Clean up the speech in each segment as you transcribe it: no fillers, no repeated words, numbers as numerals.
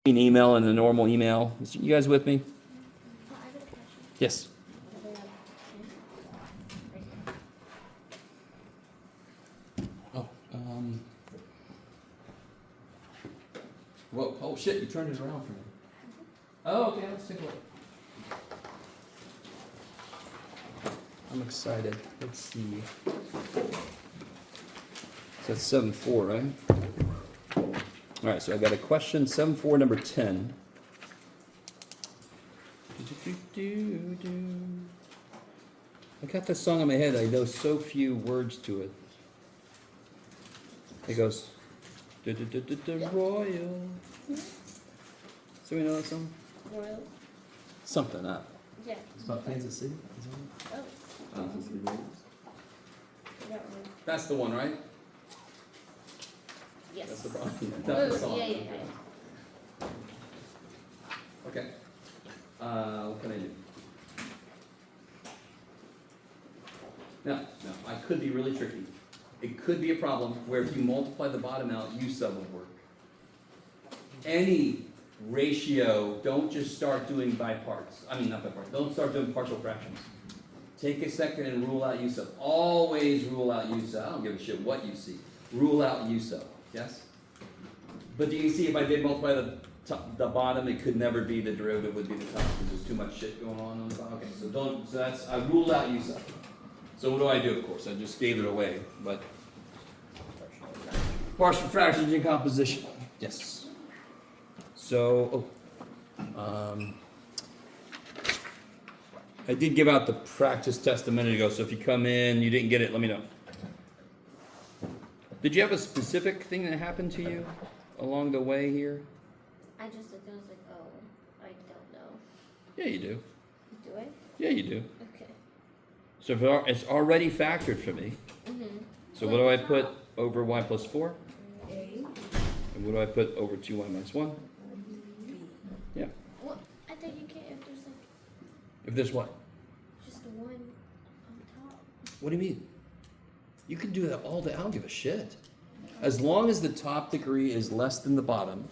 An email and a normal email. You guys with me? Yes. Oh, whoa, oh shit, you turned it around for me. Oh, okay, let's take a look. I'm excited. Let's see. So that's 7-4, right? All right, so I got a question, 7-4, number 10. I got this song in my head. I know so few words to it. It goes, Royal. So we know that song? Royal? Something up. Yeah. It's about Kansas City? Is that it? Oh. That one. That's the one, right? Yes. That's the problem. That's the song. Yeah. Okay. What can I do? Now, I could be really tricky. It could be a problem where if you multiply the bottom out, U sub would work. Any ratio, don't just start doing by parts. I mean, not by parts. Don't start doing partial fractions. Take a second and rule out U sub. Always rule out U sub. I don't give a shit what you see. Rule out U sub. Yes? But do you see if I did multiply the bottom, it could never be the derivative would be the top because there's too much shit going on the bottom. Okay, so that's, I ruled out U sub. So what do I do, of course? I just gave it away, but partial fractions in composition. Yes. So, I did give out the practice test a minute ago, so if you come in, you didn't get it, let me know. Did you have a specific thing that happened to you along the way here? I just looked and I was like, oh, I don't know. Yeah, you do. Do I? Yeah, you do. Okay. So if it's already factored for me. Mm-hmm. So what do I put over y plus 4? A. And what do I put over 2y minus 1? B. Yeah. Well, I think you can't if there's like If there's what? just one on top. What do you mean? You can do that all day. I don't give a shit. As long as the top degree is less than the bottom,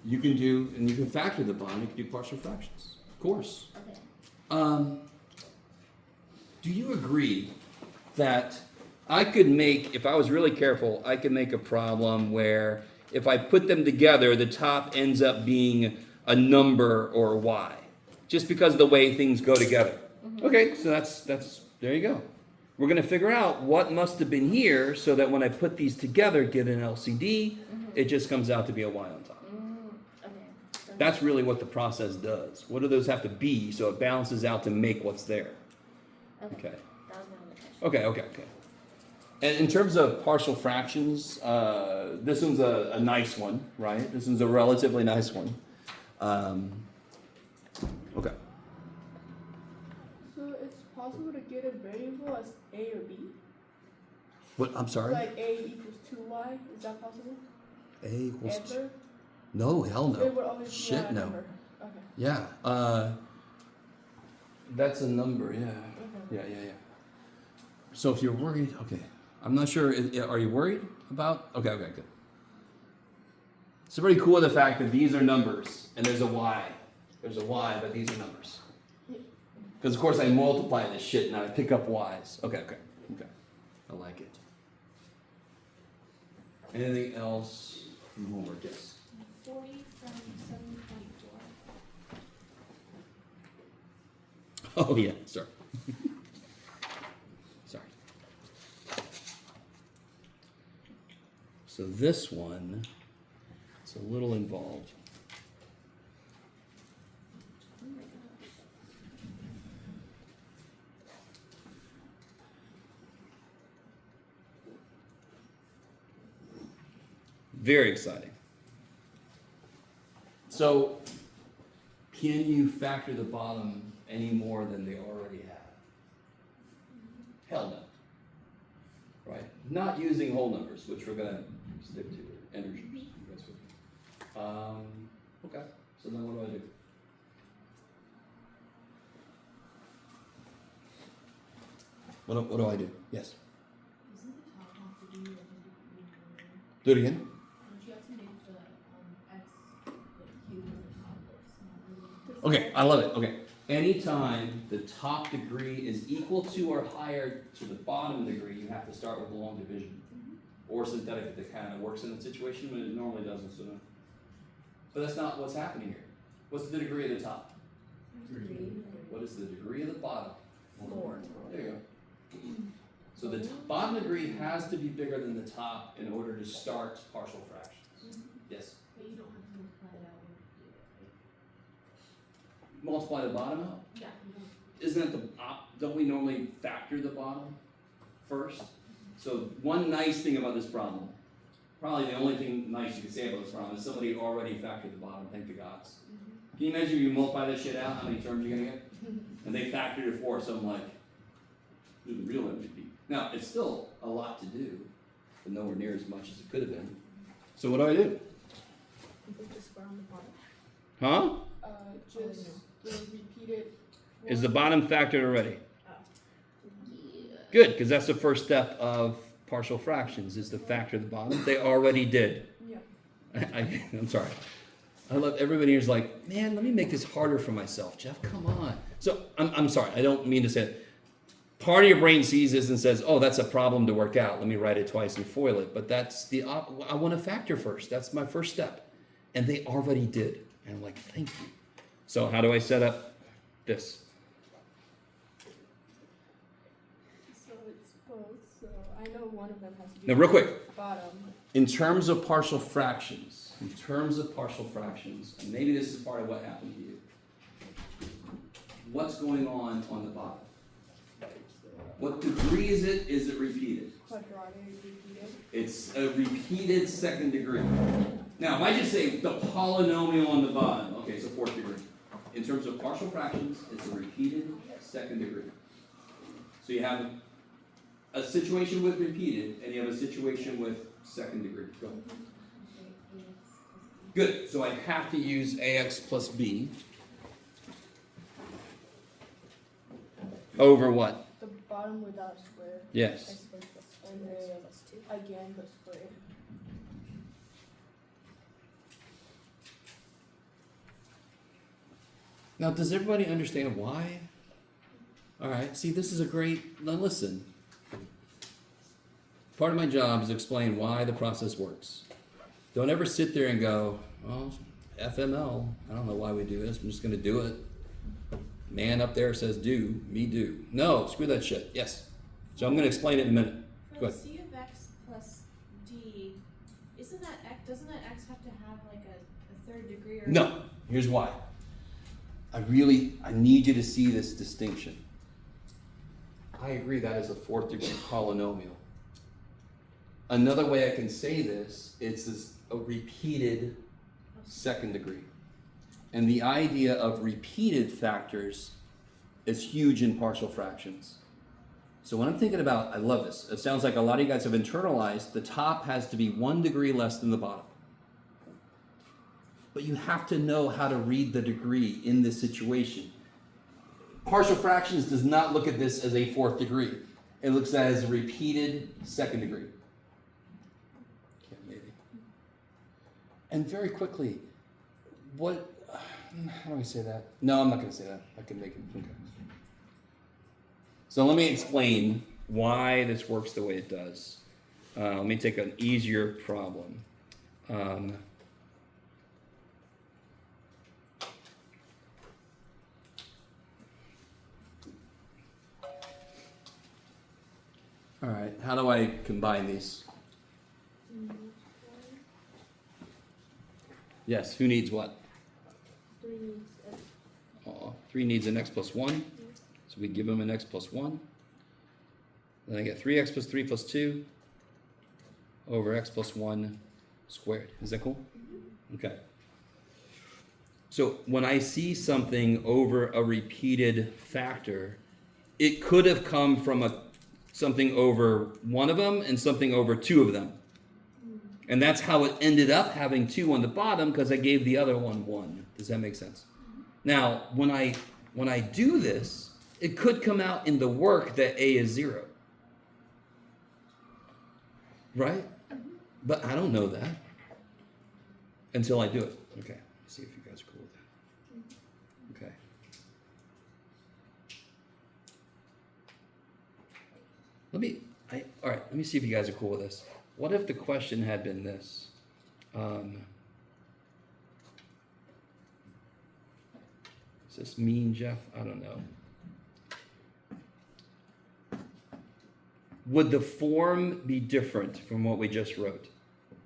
you can do, and you can factor the bottom, you can do partial fractions. Of course. Okay. Do you agree that I could make, if I was really careful, I could make a problem where if I put them together, the top ends up being a number or a y, just because of the way things go together. Okay, so that's there you go. We're going to figure out what must have been here so that when I put these together, get an LCD, it just comes out to be a y on top. Okay. So That's really what the process does. What do those have to be so it balances out to make what's there? Okay. That was my only question. Okay. And in terms of partial fractions, this one's a nice one, right? This one's a relatively nice one. Okay. So it's possible to get a variable as a or b? What? I'm sorry? Like a equals 2y, is that possible? A equals... Ever? No, hell It no. would always be Shit, a no. number. Okay. Yeah. That's a number, yeah. Okay. Yeah. So if you're worried, okay. I'm not sure, are you worried about? Okay, good. It's pretty cool the fact that these are numbers, and there's a y. There's a y, but these are numbers. Because of course I multiply this shit and I pick up y's. Okay. I like it. Anything else from homework? Yes. 40 from 7.4. Oh yeah, sorry. Sorry. So this one, it's a little involved. Oh my gosh. Very exciting. So, can you factor the bottom any more than they already have? Hell no. Right? Not using whole numbers, which we're going to stick to, or integers. You guys with me? Okay, so then what do I do? What do I do? Yes. Doesn't the top have to be Do it again. don't you have to make the x Okay, I love it. Okay. Anytime the top degree is equal to or higher to the bottom degree, you have to start with a long division. Or synthetic if it kind of works in that situation, but it normally doesn't. So no. But that's not what's happening here. What's the degree of the top? What is the degree of the bottom? 4. There you go. So the bottom degree has to be bigger than the top in order to start partial fractions. Yes? But you don't have to multiply it out with Multiply the bottom out? Yeah. Isn't that don't we normally factor the bottom first? So one nice thing about this problem, probably the only thing nice you can say about this problem is somebody already factored the bottom, thank the gods. Can you imagine if you multiply that shit out, how many terms you're gonna get? And they factored it for, so I'm like, this is the real MVP. Now, it's still a lot to do, but nowhere near as much as it could have been. So what do I do? You put the square on the bottom. Huh? Just the repeated. Is the bottom factored already? Yeah. Good, because that's the first step of partial fractions, is to factor the bottom. They already did. Yeah. I'm sorry. I love everybody here's like, man, let me make this harder for myself, Jeff. Come on. So I'm sorry. I don't mean to say it. Part of your brain sees this and says, oh, that's a problem to work out. Let me write it twice and foil it. But that's I want to factor first. That's my first step. And they already did. And I'm like, thank you. So how do I set up this? So it's both. So I know one of them has to be. Now, real quick. Bottom. In terms of partial fractions, and maybe this is part of what happened to you. What's going on the bottom? What degree is it? Is it repeated? Quadratic repeated. It's a repeated second degree. Now, if I just say the polynomial on the bottom, okay, so fourth degree. In terms of partial fractions, it's a repeated second degree. So you have a situation with repeated, and you have a situation with second degree. Go. Good. So I have to use ax plus b over what? The bottom without square. Yes. And then again the square. Now, does everybody understand why? All right. See, this is a great. Now, listen. Part of my job is to explain why the process works. Don't ever sit there and go, well, FML, I don't know why we do this. I'm just going to do it. Man up there says do, me do. No, screw that shit. Yes. So I'm going to explain it in a minute. For Go ahead. C of x plus d, doesn't that x have to have like a third degree or? No. Here's why. I need you to see this distinction. I agree that is a fourth degree polynomial. Another way I can say this, it's a repeated second degree. And the idea of repeated factors is huge in partial fractions. So when I'm thinking about, I love this. It sounds like a lot of you guys have internalized the top has to be 1 degree less than the bottom. But you have to know how to read the degree in this situation. Partial fractions does not look at this as a fourth degree. It looks at it as a repeated second degree. Okay, maybe. And very quickly, how do I say that? No, I'm not going to say that. I can make it. Okay. So let me explain why this works the way it does. Let me take an easier problem. All right, how do I combine these? Yes, who needs what? 3 needs x. 3 needs an x plus 1. So we give them an x plus 1. Then I get 3x plus 3 plus 2 over x plus 1 squared. Is that cool? Okay. So when I see something over a repeated factor, it could have come from something over one of them and something over two of them. And that's how it ended up having 2 on the bottom, because I gave the other one 1. Does that make sense? Now, when I do this, it could come out in the work that A is 0. Right? But I don't know that until I do it. Okay, let's see if you guys are cool with that. All right, let me see if you guys are cool with this. What if the question had been this? Does this mean, Jeff? I don't know. Would the form be different from what we just wrote?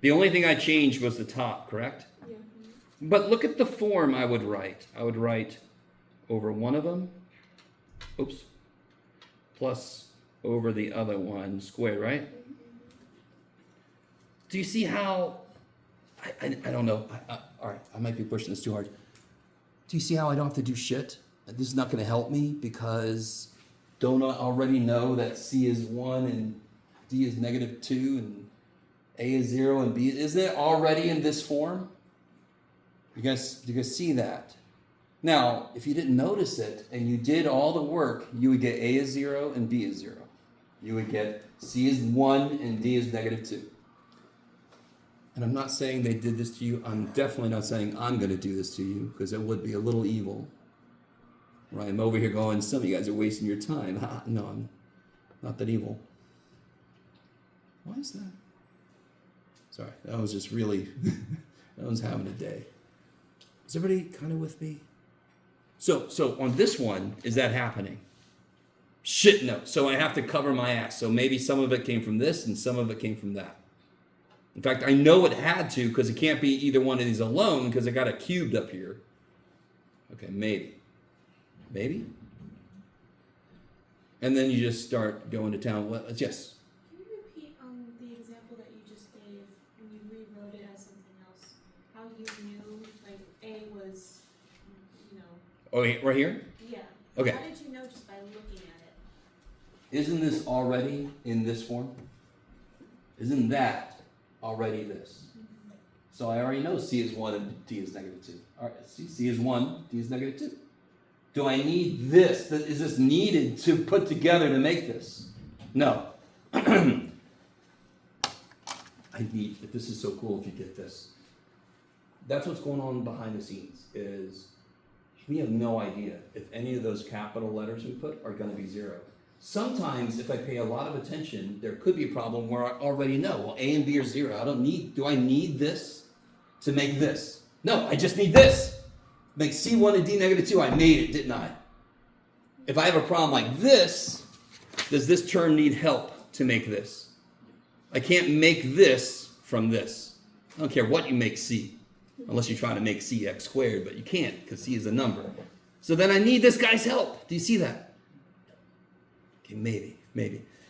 The only thing I changed was the top, correct? Yeah. But look at the form I would write. I would write over one of them, oops, plus over the other one squared, right? Do you see how, I don't know, all right, I might be pushing this too hard. Do you see how I don't have to do shit? This is not going to help me because don't I already know that C is 1 and D is -2 and A is 0 and B, isn't it already in this form? You guys see that? Now, if you didn't notice it and you did all the work, you would get A is 0 and B is 0. You would get C is 1 and D is -2. And I'm not saying they did this to you. I'm definitely not saying I'm going to do this to you because it would be a little evil. Right? I'm over here going, some of you guys are wasting your time. No, I'm not that evil. Why is that? Sorry, that was just really, that was having a day. Is everybody kind of with me? So on this one, is that happening? Shit, no. So I have to cover my ass. So maybe some of it came from this and some of it came from that. In fact, I know it had to because it can't be either one of these alone because I got it cubed up here. Okay, maybe. Maybe? And then you just start going to town. Well, yes? Can you repeat the example that you just gave when you rewrote it as something else? How you knew, like, A was, you know... Oh, right here? Yeah. Okay. How did you know just by looking at it? Isn't this already in this form? Isn't that already this? So I already know C is 1 and D is -2. All right, C is 1, D is -2. Do I need this? Is this needed to put together to make this? No. I need, this is so cool if you get this. That's what's going on behind the scenes is we have no idea if any of those capital letters we put are going to be 0. Sometimes if I pay a lot of attention, there could be a problem where I already know, well, A and B are 0. Do I need this to make this? No, I just need this. Make C1 and D -2. I made it, didn't I? If I have a problem like this, does this term need help to make this? I can't make this from this. I don't care what you make C, unless you're trying to make CX squared, but you can't because C is a number. So then I need this guy's help. Do you see that? Okay, maybe.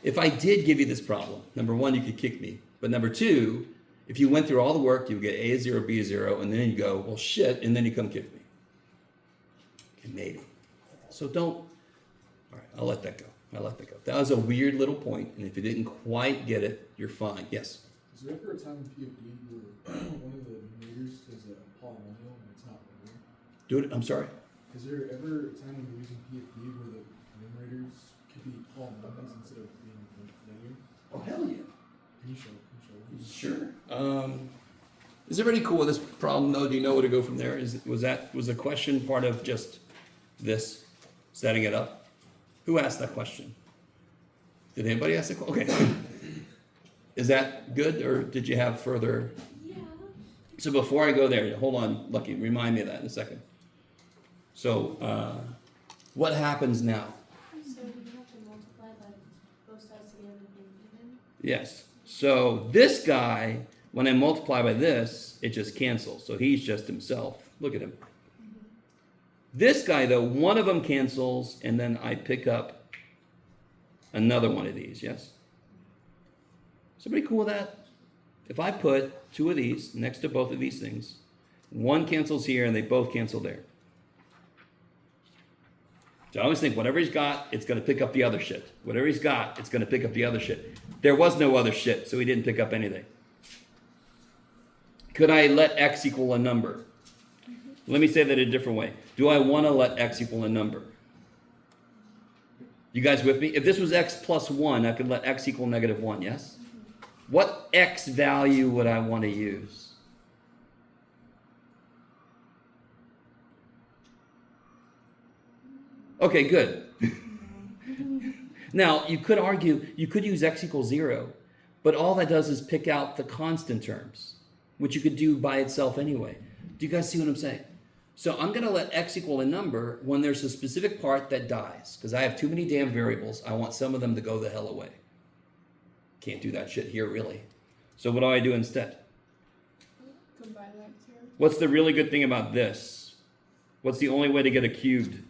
If I did give you this problem, number 1, you could kick me. But number 2, if you went through all the work, you would get A is 0, B is 0, and then you go, well, shit, and then you come kick me. Okay, maybe. So don't, all right, I'll let that go. That was a weird little point, and if you didn't quite get it, you're fine. Yes? Is there ever a time in PFD where one of the numerators is a polynomial and it's not linear? Do it, I'm sorry? Is there ever a time when you're using PFD where the numerators could be polynomials instead of being linear? Oh, hell yeah. Can you show? Sure. Is everybody cool with this problem though? Do you know where to go from there? Was the question part of just this, setting it up? Who asked that question? Did anybody ask that question? Okay. Is that good or did you have further? Yeah. So before I go there, hold on, Lucky, remind me of that in a second. So, what happens now? So you have to multiply by both sides together and even? Yes. So this guy, when I multiply by this, it just cancels. So he's just himself. Look at him. This guy, though, one of them cancels, and then I pick up another one of these, yes? Is everybody cool with that? If I put 2 of these next to both of these things, one cancels here, and they both cancel there. So I always think whatever he's got, it's going to pick up the other shit. Whatever he's got, it's going to pick up the other shit. There was no other shit, so he didn't pick up anything. Could I let x equal a number? Let me say that a different way. Do I want to let x equal a number? You guys with me? If this was x plus 1, I could let x equal -1, yes? What x value would I want to use? Okay, good. Now, you could argue, you could use x equals 0, but all that does is pick out the constant terms, which you could do by itself anyway. Do you guys see what I'm saying? So I'm going to let x equal a number when there's a specific part that dies, because I have too many damn variables. I want some of them to go the hell away. Can't do that shit here, really. So what do I do instead? Combine that here. What's the really good thing about this? What's the only way to get a cubed?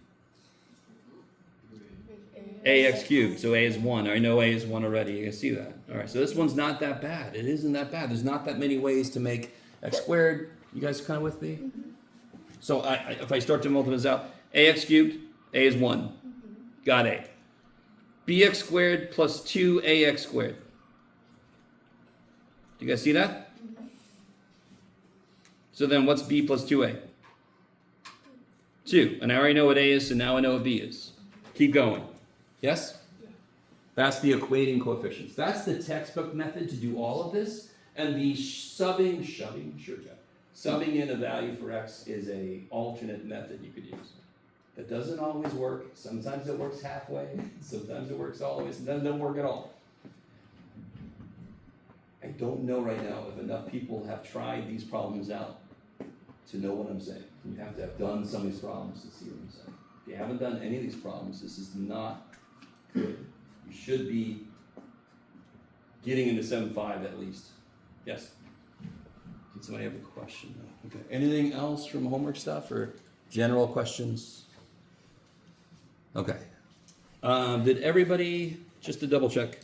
Ax cubed. So a is 1. I know a is 1 already. You can see that. All right, so this one's not that bad. It isn't that bad. There's not that many ways to make x squared. You guys kind of with me? So if I start to multiply this out, ax cubed, a is 1. Got a. Bx squared plus 2ax squared. Do you guys see that? So then what's b plus 2a? 2. And I already know what a is, so now I know what b is. Keep going. Yes? That's the equating coefficients. That's the textbook method to do all of this. And the subbing in a value for x is a alternate method you could use. That doesn't always work. Sometimes it works halfway. Sometimes it works all the way. Sometimes it doesn't work at all. I don't know right now if enough people have tried these problems out to know what I'm saying. You have to have done some of these problems to see what I'm saying. If you haven't done any of these problems, this is not good. You should be getting into 7.5 at least. Yes? Did somebody have a question? No. Okay. Anything else from homework stuff or general questions? Okay. Did everybody, just to double check,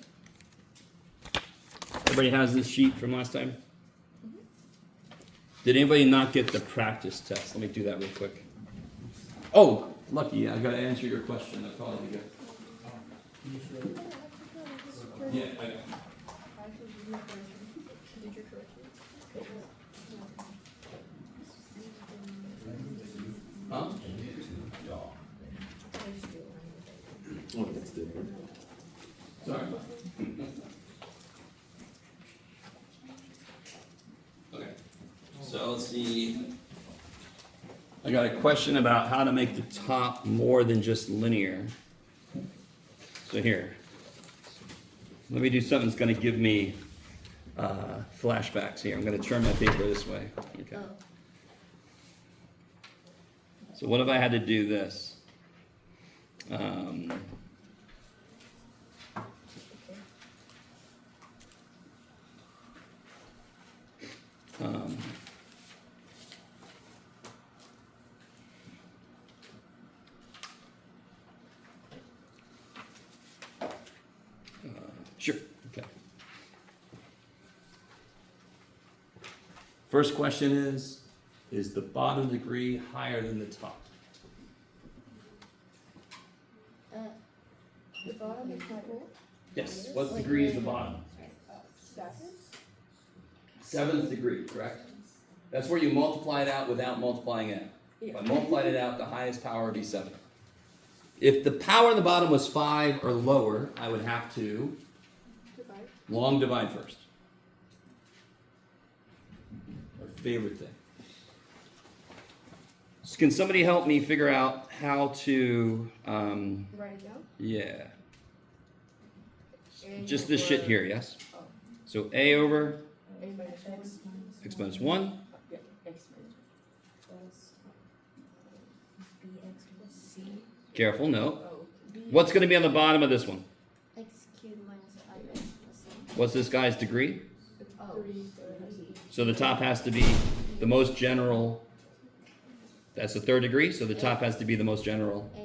everybody has this sheet from last time? Did anybody not get the practice test? Let me do that real quick. Oh, lucky, I gotta answer your question. That's probably good. Yeah, I got it. Did you correct it? Huh? Sorry. Okay, so let's see. I got a question about how to make the top more than just linear. So here, let me do something that's going to give me flashbacks here. I'm going to turn my paper this way. Okay. Oh. So what if I had to do this? Sure. Okay. First question is the bottom degree higher than the top? The bottom is equal. Yes. What degree is the bottom? 7. 7th degree, correct? That's where you multiply it out without multiplying it. If I multiplied it out, the highest power would be 7. If the power on the bottom was 5 or lower, I would have to Divide. long divide first. Our favorite thing. So can somebody help me figure out how to, Write it down. yeah, A just this shit over- here, yes? Oh. So a over A minus 1. x minus 1. Yeah, x minus Bx plus c. Careful, no. 1. Oh. B. What's going to be on the bottom of this one? X cubed minus ix plus c. What's this guy's degree? Oh. 3. So the top has to be the most general. That's the 3rd degree, so the top has to be the most general. Ax.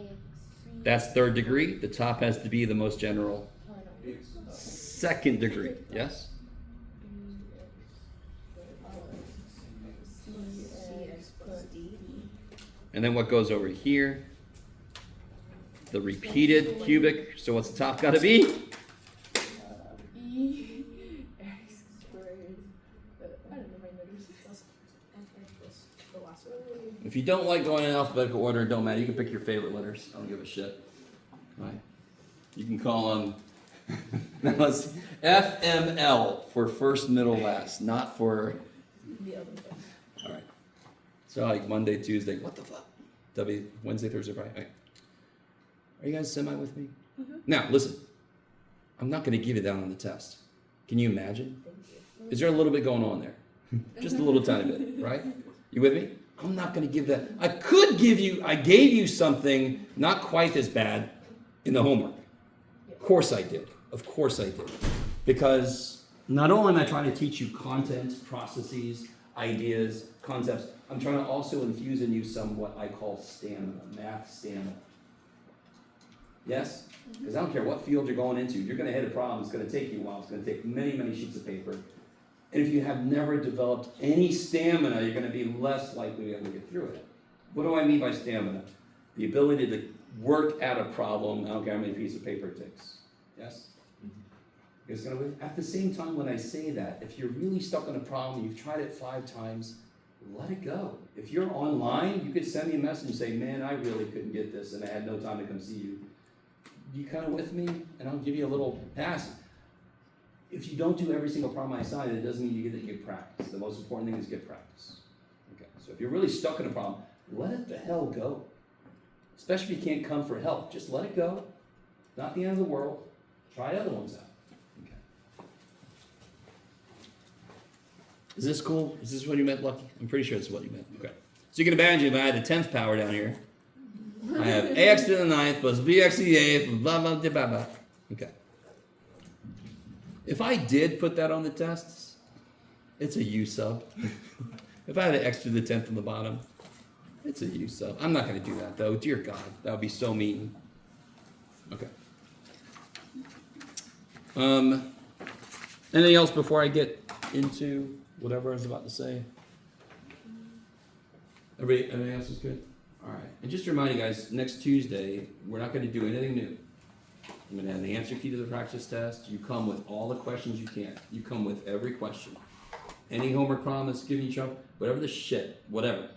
That's 3rd degree. The top has to be the most general. 2nd degree, yes? Cx plus d. And then what goes over here? The repeated cubic. So what's the top got to be? E x squared. I don't know my letters. The last one. If you don't like going in alphabetical order, it don't matter. You can pick your favorite letters. I don't give a shit. Right? You can call them. Now let's see. FML for first, middle, last, not for. The other one. All right. So like Monday, Tuesday. What the fuck? Wednesday, Thursday, Friday. Okay. Are you guys semi with me? Now listen. I'm not going to give you that on the test. Can you imagine? Thank you. Is there a little bit going on there? Just a little tiny bit, right? You with me? I'm not going to give that. I gave you something not quite as bad in the homework. Of course I did. Of course I did. Because not only am I trying to teach you content, processes, ideas, concepts, I'm trying to also infuse in you some what I call stamina, math stamina. Yes? Because I don't care what field you're going into, you're going to hit a problem, it's going to take you a while, it's going to take many, many sheets of paper. And if you have never developed any stamina, you're going to be less likely to be able to get through it. What do I mean by stamina? The ability to work at a problem, I don't care how many pieces of paper it takes. Yes? It's gonna be, at the same time, when I say that, if you're really stuck on a problem, you've tried it 5 times, let it go. If you're online, you could send me a message and say, man, I really couldn't get this and I had no time to come see you. You kind of with me? And I'll give you a little pass. If you don't do every single problem I assign, it doesn't mean you get practice. The most important thing is get practice. Okay, so if you're really stuck in a problem, let it the hell go. Especially if you can't come for help. Just let it go. Not the end of the world. Try other ones out. Okay. Is this cool? Is this what you meant, Lucky? I'm pretty sure it's what you meant. Okay. So you can imagine if I had the 10th power down here. I have ax to the 9th plus bx to the 8th, blah, blah, blah, blah, blah. Okay. If I did put that on the tests, it's a U sub. If I had an x to the 10th on the bottom, it's a U sub. I'm not going to do that, though. Dear God, that would be so mean. Okay. Anything else before I get into whatever I was about to say? Everything else is good? All right. And just to remind you guys, next Tuesday, we're not going to do anything new. I'm going to have the answer key to the practice test. You come with all the questions you can. You come with every question. Any homework problem that's given you trouble, whatever the shit, whatever.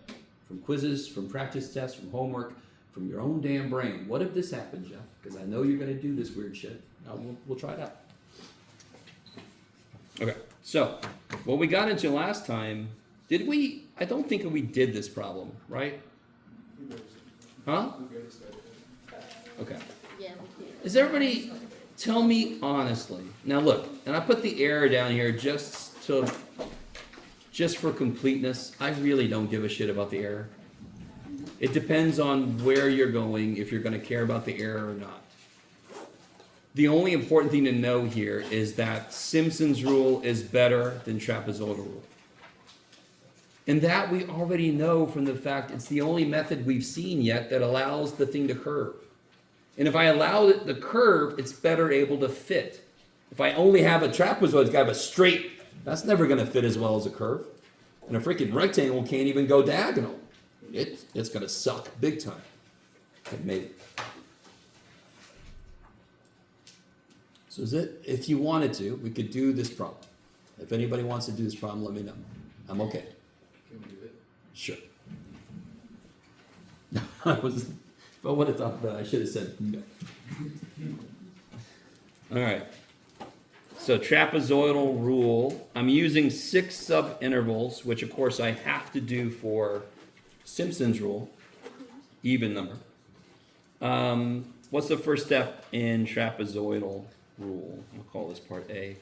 From quizzes, from practice tests, from homework, from your own damn brain. What if this happened, Jeff? Because I know you're going to do this weird shit. Now we'll try it out. Okay, so what we got into last time, did we? I don't think we did this problem, right? Huh? Okay. Yeah, we do. Is everybody, tell me honestly. Now look, and I put the error down here just for completeness. I really don't give a shit about the error. It depends on where you're going, if you're going to care about the error or not. The only important thing to know here is that Simpson's rule is better than trapezoidal rule. And that we already know from the fact it's the only method we've seen yet that allows the thing to curve. And if I allow it to curve, it's better able to fit. If I only have a trapezoid, it's got to have a straight, that's never going to fit as well as a curve. And a freaking rectangle can't even go diagonal. It's going to suck big time. I've made it. So is it, if you wanted to, we could do this problem. If anybody wants to do this problem, let me know. I'm okay. Can we do it? Sure. If I would have thought that, I should have said no. All right. So trapezoidal rule. I'm using 6 sub-intervals, which of course I have to do for Simpson's rule, even number. What's the first step in trapezoidal rule? I'll call this part A.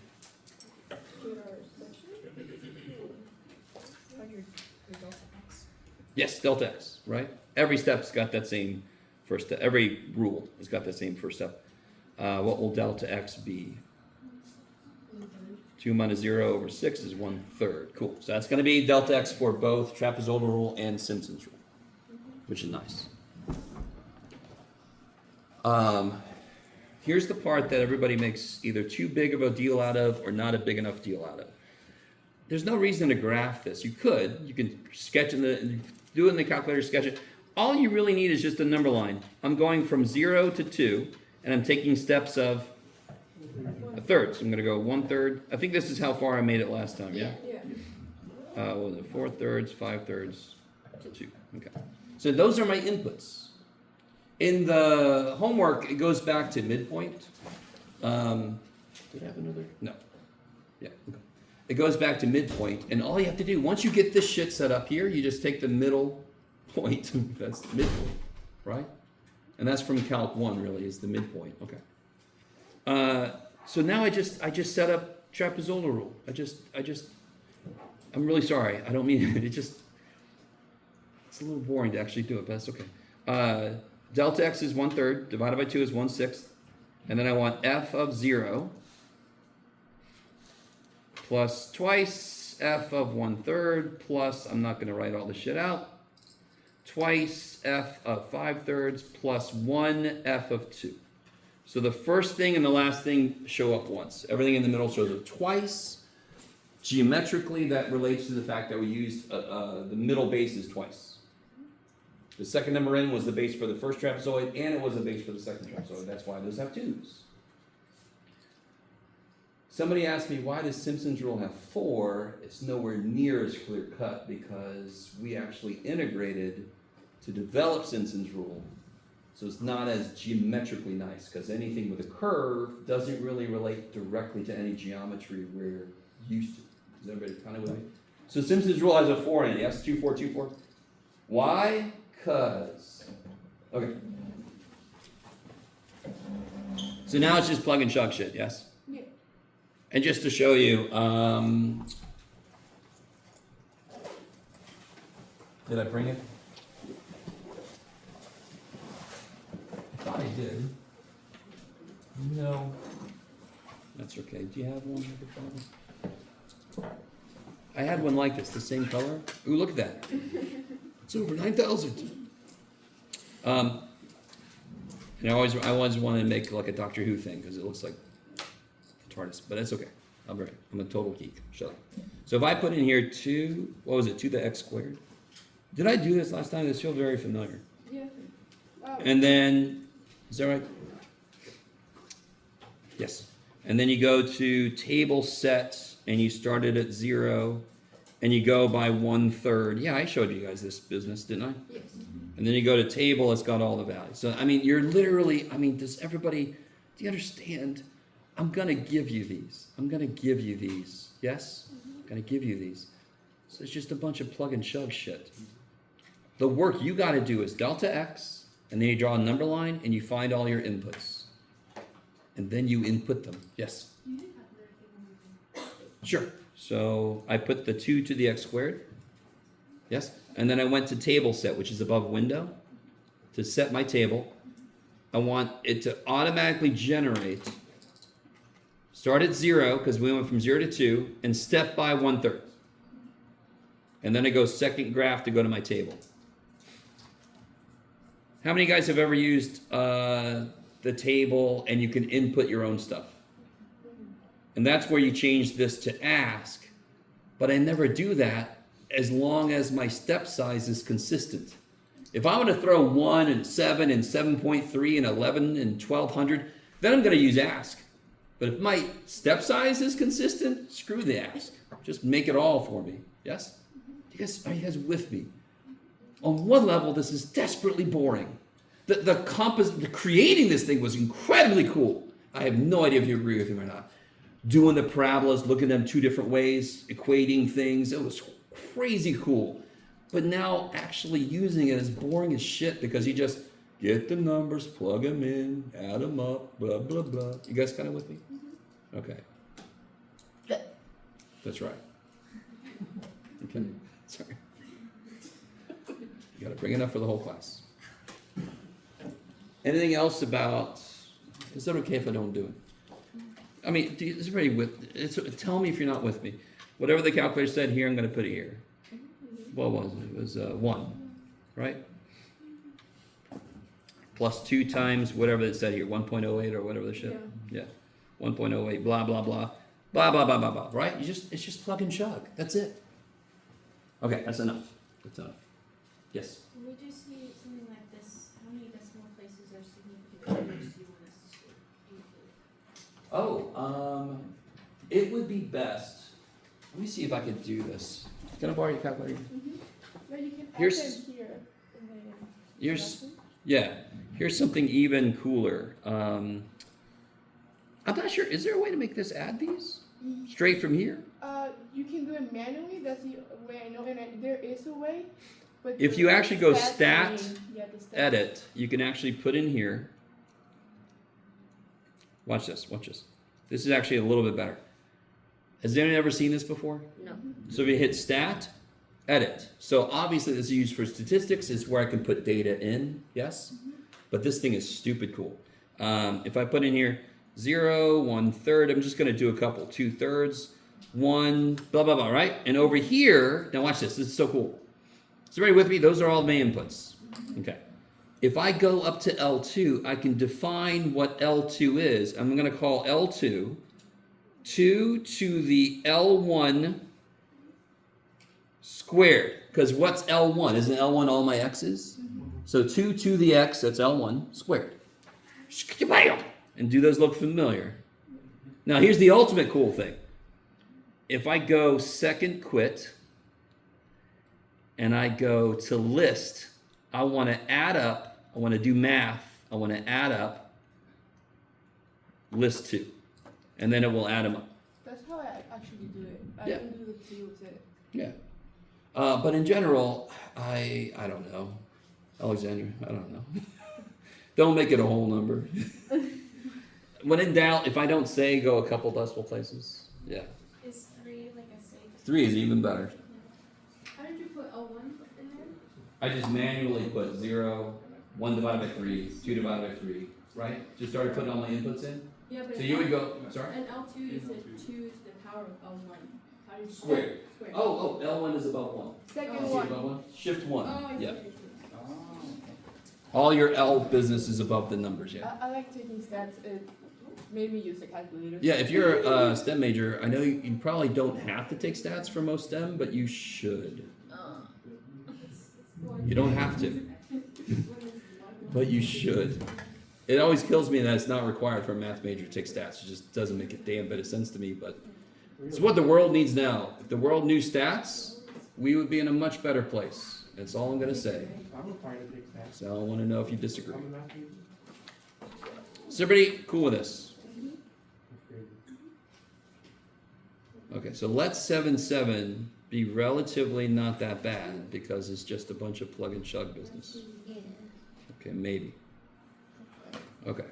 Yes, delta x, right? Every step's got that same first step. Every rule has got that same first step. What will delta x be? 2 minus 0 over 6 is 1/3. Cool. So that's going to be delta x for both trapezoidal rule and Simpson's rule, which is nice. Here's the part that everybody makes either too big of a deal out of or not a big enough deal out of. There's no reason to graph this. You can sketch do it in the calculator, sketch it. All you really need is just a number line. I'm going from 0 to 2, and I'm taking steps of 1/3. So I'm going to go 1/3. I think this is how far I made it last time, yeah? What was it? 4/3, 5/3, 2. Okay. So those are my inputs. In the homework, it goes back to midpoint. Did I have another? No. Yeah. Okay. It goes back to midpoint, and all you have to do, once you get this shit set up here, you just take the middle point. That's the midpoint, right? And that's from Calc 1, really, is the midpoint. Okay. So now I just set up trapezoidal rule. I'm really sorry. I don't mean it. It's a little boring to actually do it, but that's okay. Delta x is 1/3, divided by 2 is 1/6. And then I want f of 0 plus twice f of 1/3 plus, I'm not going to write all this shit out, twice f of 5/3 plus 1 f of 2. So the first thing and the last thing show up once. Everything in the middle shows up twice. Geometrically, that relates to the fact that we used the middle base is twice. The second number in was the base for the first trapezoid, and it was the base for the second trapezoid. That's why those have 2's. Somebody asked me, why does Simpson's rule have 4? It's nowhere near as clear cut because we actually integrated to develop Simpson's rule. So it's not as geometrically nice because anything with a curve doesn't really relate directly to any geometry we're used to. Is everybody kind of with me? So Simpson's rule has a 4 in it, yes? 2, 4, 2, 4. Why? Because. Okay. So now it's just plug and chug shit, yes? Yeah. And just to show you, did I bring it? I thought I did. No. That's okay. Do you have one? I had one like this, the same color. Ooh, look at that. It's over 9,000. And I always wanted to make like a Doctor Who thing because it looks like the TARDIS, but it's okay. I'm a total geek. Shut up. So if I put in here 2, what was it? 2 to the x squared. Did I do this last time? This feels very familiar. Yeah. And then, is that right? Yes. And then you go to table set and you start it at 0 and you go by 1/3. Yeah, I showed you guys this business, didn't I? Yes. And then you go to table, it's got all the values. So, I mean, you're literally, does everybody, do you understand? I'm going to give you these. Yes? I'm going to give you these. So it's just a bunch of plug and chug shit. The work you got to do is delta x, and then you draw a number line, and you find all your inputs. And then you input them. Yes? You did have another thing. Sure. So I put the 2 to the x squared. Yes? And then I went to table set, which is above window. To set my table, I want it to automatically generate. Start at 0, because we went from 0 to 2, and step by 1/3. And then I go second graph to go to my table. How many guys have ever used the table and you can input your own stuff? And that's where you change this to ask. But I never do that as long as my step size is consistent. If I want to throw 1 and 7 and 7.3 and 11 and 1200, then I'm going to use ask. But if my step size is consistent, screw the ask. Just make it all for me. Yes? Are you guys with me? On one level, this is desperately boring. The creating this thing was incredibly cool. I have no idea if you agree with me or not. Doing the parabolas, looking at them 2 different ways, equating things, it was crazy cool. But now actually using it is boring as shit because you just get the numbers, plug them in, add them up, blah, blah, blah. You guys kind of with me? Okay. That's right. Okay. Sorry. You got to bring enough for the whole class. Anything else about, is that okay if I don't do it? Is everybody with, tell me if you're not with me. Whatever the calculator said here, I'm going to put it here. What was it? It was 1, right? Plus 2 times whatever it said here, 1.08 or whatever the shit. Yeah. 1.08, blah, blah, blah. Blah, blah, blah, blah, blah, right? It's just plug and chug. That's it. Okay, that's enough. Yes? When we do see something like this, how many decimal places or significant figures do you want us to include? It would be best. Let me see if I can do this. Can I borrow your calculator? But you can add Here's- them here. In the Here's, lesson. yeah, here's something even cooler. I'm not sure, is there a way to make this add these? Straight from here? You can do it manually. That's the way I know, and there is a way. But If the you actually go the stat, stat. Edit, you can actually put in here. Watch this. This is actually a little bit better. Has anyone ever seen this before? No. So if you hit stat, edit. So obviously this is used for statistics. It's where I can put data in, yes? But this thing is stupid cool. If I put in here 0, 1/3, I'm just gonna do a couple. 2/3, 1, blah, blah, blah, right? And over here, now watch this. This is so cool. Is everybody with me? Those are all my inputs. Okay. If I go up to L2, I can define what L2 is. I'm gonna call L2 2 to the L1 squared. Because what's L1? Isn't L1 all my x's? So 2 to the x, that's L1 squared. And do those look familiar? Now here's the ultimate cool thing. If I go second quit and I go to list, I want to add up, I want to do math, I want to add up list 2. And then it will add them up. That's how I actually do it. I Yeah. can do the two with it. Yeah. But in general, I don't know. Alexandra, I don't know. Don't make it a whole number. When in doubt, if I don't say, go a couple decimal places. Yeah. Is 3 like a safe? 3 is even better. How did you put L1 in there? I just manually put 0, 1 divided by 3, 2 divided by 3, right? Just started putting all my inputs in. Yeah, but So you would go, sorry? and L2 you said 2 to the power of L1. How did you Squared. Squared. Oh, L1 is above 1. Second See one. above 1? Shift 1. Oh, I see. Yeah. I see. All your L business is above the numbers, yeah. I like taking stats. It made me use a calculator. Yeah, if you're a STEM major, I know you probably don't have to take stats for most STEM, but you should. You don't have to, but you should. It always kills me that it's not required for a math major to take stats. It just doesn't make a damn bit of sense to me, but it's what the world needs now. If the world knew stats, we would be in a much better place. That's all I'm going to say. I'm required to take stats. So I want to know if you disagree. I'm a math major. Is everybody cool with this? That's crazy. Okay, so let 7-7 be relatively not that bad because it's just a bunch of plug and chug business. Yeah. Okay, maybe. Okay.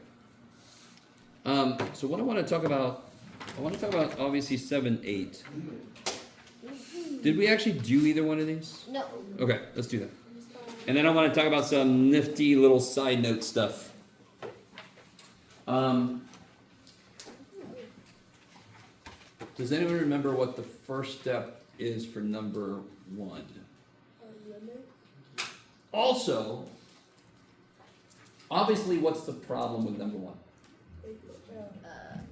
So what I want to talk about, obviously 7-8. Did we actually do either one of these? No. Okay, let's do that. And then I want to talk about some nifty little side note stuff. Does anyone remember what the first step is for number 1? Also, obviously, what's the problem with number 1?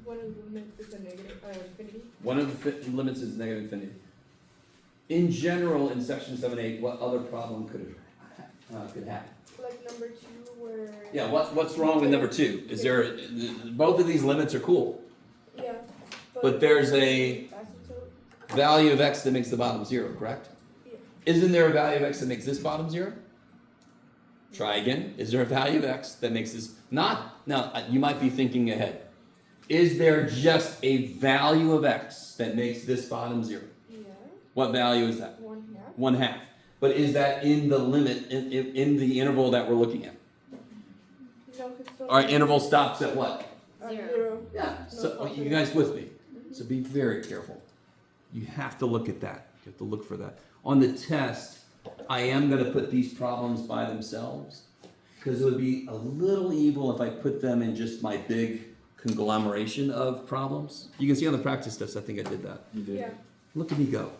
One of the limits is a negative infinity. One of the limits is negative infinity. In general, in section 7-8, what other problem could happen? Like number 2 where. Yeah, what's wrong with number 2? Is there, both of these limits are cool, Yeah. but there's a Asymptote. value of x that makes the bottom 0, correct? Yeah. Isn't there a value of x that makes this bottom 0? Try again. Is there a value of x that makes this not? Now, you might be thinking ahead. Is there just a value of x that makes this bottom 0? Yeah. What value is that? 1/2. 1/2. But is that in the limit, in the interval that we're looking at? No, because Our interval stops at what? 0. Yeah. So you guys with me? So be very careful. You have to look at that. You have to look for that. On the test, I am going to put these problems by themselves because it would be a little evil if I put them in just my big conglomeration of problems. You can see on the practice test, I think I did that. You did. Yeah. Look at me go.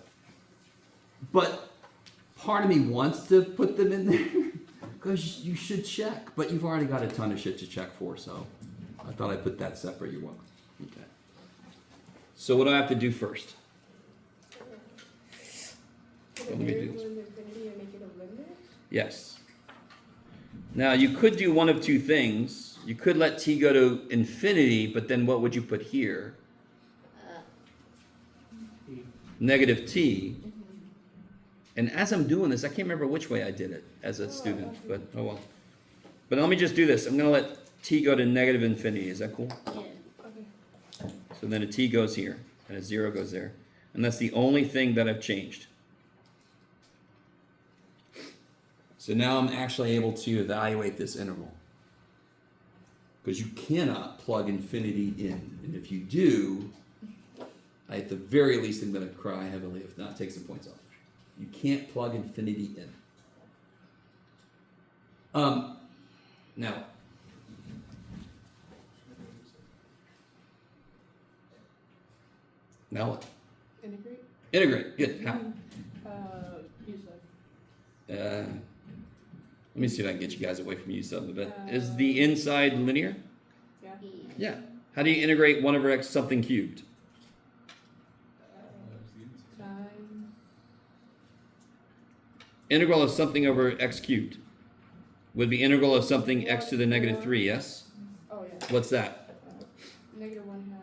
But part of me wants to put them in there because you should check, but you've already got a ton of shit to check for, so I thought I'd put that separate. You're welcome. Okay. So what do I have to do first? Put a Let me do variable this. in the infinity and make it a limit. Yes. Now you could do one of two things. You could let t go to infinity, but then what would you put here? Negative t. And as I'm doing this, I can't remember which way I did it as a student, but oh well. But let me just do this. I'm going to let t go to negative infinity. Is that cool? Yeah. Okay. So then a t goes here, and a 0 goes there. And that's the only thing that I've changed. So now I'm actually able to evaluate this interval. because you cannot plug infinity in. And if you do, I at the very least am going to cry heavily, if not take some points off. You can't plug infinity in. Now, what? Integrate. Integrate. Good. How? Use that. Let me see if I can get you guys away from you something a bit. Is the inside linear? Yeah. Yeah. How do you integrate 1 over x something cubed? Times. Integral of something over x cubed would be integral of something x to the negative 3, yes? Oh yeah. What's that? Negative 1/2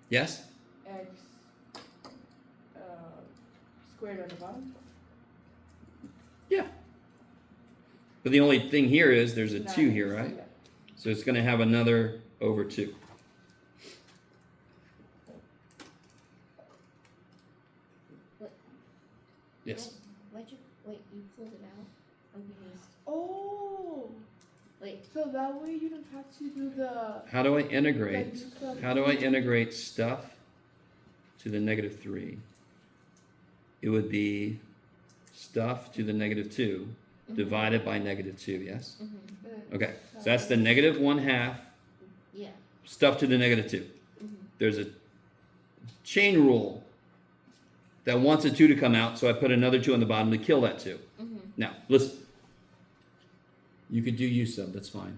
Yes? x squared on the bottom. Yeah. But the only thing here is there's a 2 here, right? Yeah. So it's going to have another over 2. What? Yes. Why'd you wait? You pulled it out. Okay. Oh. Wait. So that way you don't have to do the. How do I integrate? like, use the- How do I integrate stuff to the negative 3? It would be stuff to the negative 2 divided by negative 2, yes? Mm-hmm. Okay, so that's the negative 1/2 Yeah. stuff to the negative 2. Mm-hmm. There's a chain rule that wants a 2 to come out, so I put another 2 on the bottom to kill that 2. Mm-hmm. Now, listen. You could do U sub, that's fine.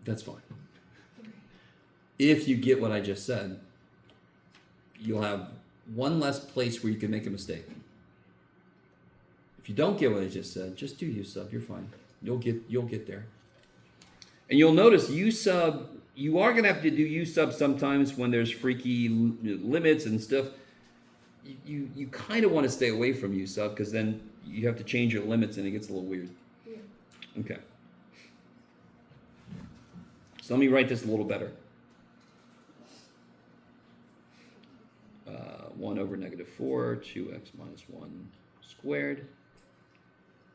That's fine. If you get what I just said, you'll have one less place where you can make a mistake. If you don't get what I just said, just do U sub, you're fine. You'll get there. And you'll notice U sub, you are gonna have to do U sub sometimes when there's freaky limits and stuff. You kind of want to stay away from U sub because then you have to change your limits and it gets a little weird. Yeah. Okay. So let me write this a little better. 1 over negative 4, 2x minus 1 squared.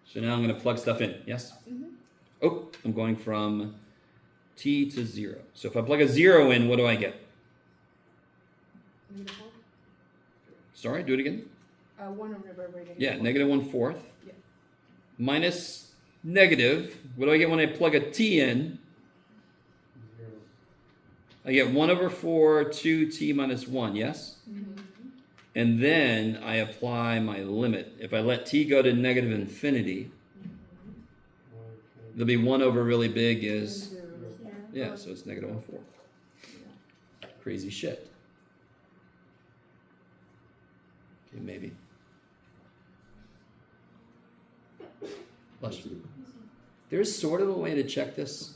So now I'm going to plug stuff in, yes? Mm-hmm. Oh, I'm going from t to 0. So if I plug a 0 in, what do I get? Negative 1. Sorry, do it again. 1 over negative. Yeah, 1. negative 1/4. Yeah. Minus negative. What do I get when I plug a t in? 0. I get 1 over 4, 2t minus 1, yes? Mm-hmm. And then I apply my limit. If I let t go to negative infinity, there'll be 1 over really big is, 0. yeah, so it's negative 1/4. Crazy shit. Okay, maybe. Bless you. There's sort of a way to check this.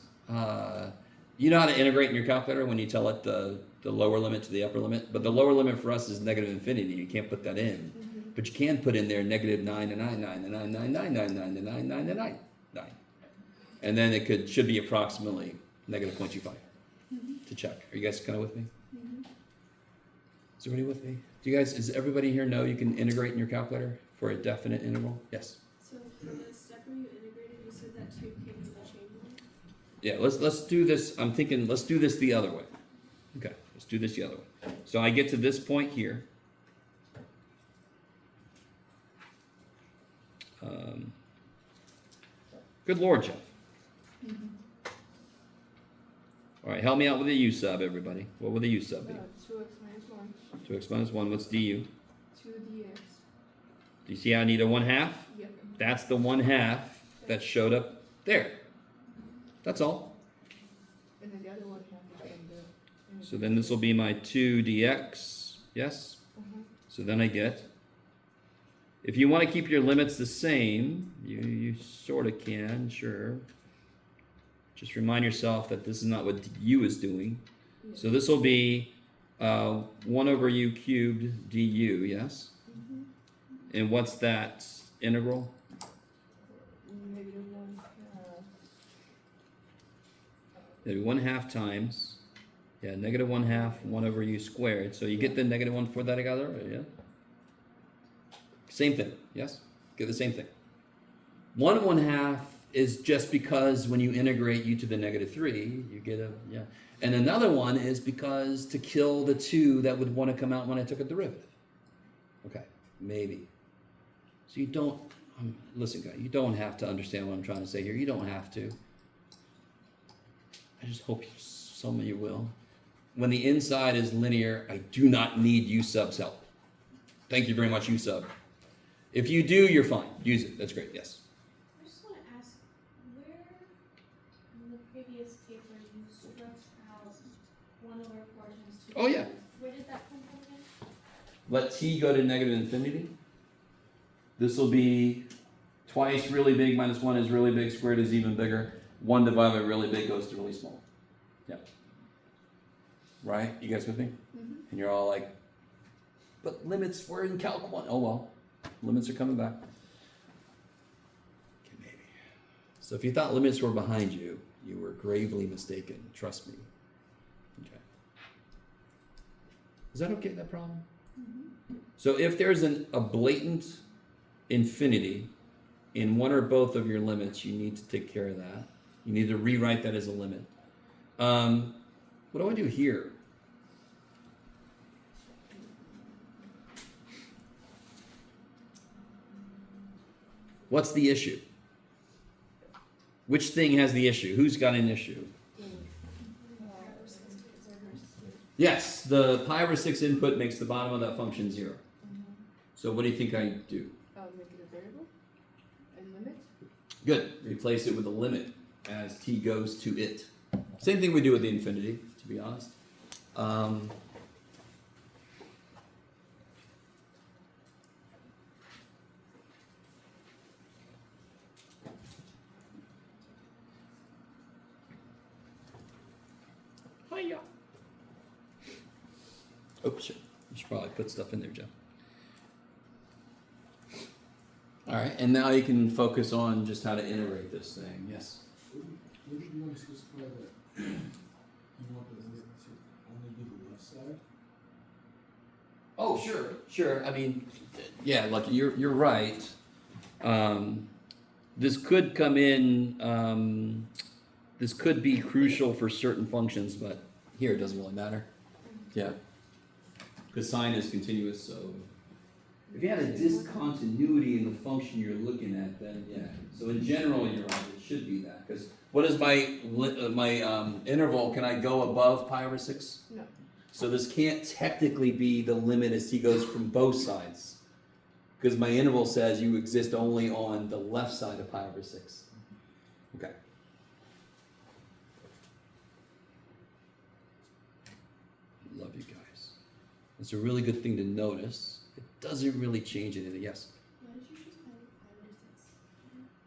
You know how to integrate in your calculator when you tell it the lower limit to the upper limit, but the lower limit for us is negative infinity. You can't put that in, but you can put in there negative 9 to 9, 9 to 9, 9, 9, 9, 9 to 9, 9 to 9, 9, and then it should be approximately negative 0.25 to check. Are you guys kind of with me? Is everybody with me? Does everybody here know you can integrate in your calculator for a definite interval? Yes. So for the step where you integrated, you said that 2 came from the chain rule? Yeah, let's do this. I'm thinking let's do this the other way. Okay, let's do this the other way. So I get to this point here. Good Lord, Jeff. All right, help me out with the U sub, everybody. What will the U sub be? 2x minus 1. 2x minus 1, what's du? 2dx. Do you see how I need a 1/2? Yep. That's the 1/2 that showed up there. That's all. And then the other one half is going to. So then this will be my 2dx, yes? So then I get, if you want to keep your limits the same, you sort of can, sure. Just remind yourself that this is not what u is doing. So this will be 1 over u cubed du, yes? And what's that integral? Negative 1/2. It'll be 1/2 times, yeah, negative 1/2, 1 over u squared. So you get the negative 1 that I got already, yeah? Same thing, yes? Get the same thing. 1/1/2 is just because when you integrate u to the negative 3, you get a, yeah. And another one is because to kill the 2 that would want to come out when I took a derivative. Okay, maybe. So you don't, listen guys, you don't have to understand what I'm trying to say here. You don't have to. I just hope some of you will. When the inside is linear, I do not need u sub's help. Thank you very much, u sub. If you do, you're fine. Use it. That's great. Yes. I just want to ask, where in the previous paper you struck out 1 over portions to Oh, yeah. Where did that come from again? Let t go to negative infinity. This will be twice really big minus 1 is really big, squared is even bigger. 1 divided by really big goes to really small. Yeah. Right? You guys with me? Mm-hmm. And you're all like, but limits were in Calc 1. Oh well. Limits are coming back. Okay, maybe. So if you thought limits were behind you, you were gravely mistaken. Trust me. Okay. Is that okay, that problem? So if there's a blatant infinity in one or both of your limits, you need to take care of that. You need to rewrite that as a limit. What do I do here? What's the issue? Which thing has the issue? Who's got an issue? Yes, the pi over 6 input makes the bottom of that function 0. So what do you think I do? Make it a variable and limit. Good. Replace it with a limit as t goes to it. Same thing we do with the infinity, to be honest. Hiya. Oh, shit. You should probably put stuff in there, Joe. All right, and now you can focus on just how to integrate this thing. Yes? Where did you want to specify that you want the limit to only be the left side? Oh, sure. I mean, yeah, like you're right. This could come in. This could be crucial for certain functions, but here it doesn't really matter. Yeah, because sine is continuous. So if you have a discontinuity in the function you're looking at, then yeah. So in general, you're right. It should be that. Because what is my interval? Can I go above pi over 6? No. So this can't technically be the limit as t goes from both sides. Because my interval says you exist only on the left side of pi over 6. Okay. Love you guys. It's a really good thing to notice. It doesn't really change anything. Yes? Why did you choose pi over 6?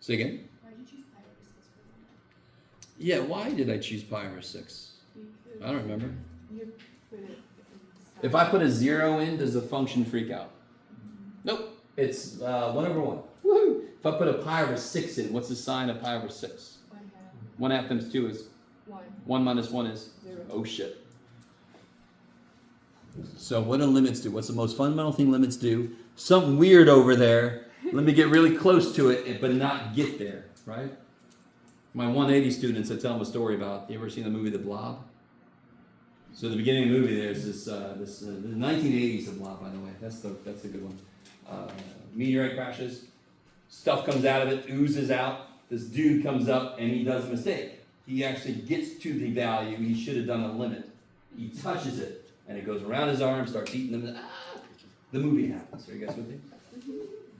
Say again? Why did you choose pi over 6 for the limit? Yeah, why did I choose pi over 6? I don't remember. You put it If I put a 0 in, does the function freak out? Nope. It's 1 over 1. Woohoo! If I put a pi over 6 in, what's the sign of pi over 6? 1 half times 2 is 1. 1 minus 1 is 0. oh shit. So what do limits do? What's the most fundamental thing limits do? Something weird over there. Let me get really close to it, but not get there, right? My 180 students, I tell them a story about. You ever seen the movie The Blob? So at the beginning of the movie, there's the 1980s The Blob, by the way. That's the good one. Meteorite crashes. Stuff comes out of it, oozes out. This dude comes up and he does a mistake. He actually gets to the value. He should have done a limit. He touches it, and it goes around his arm, starts eating them. The movie happens. Are you guys with me?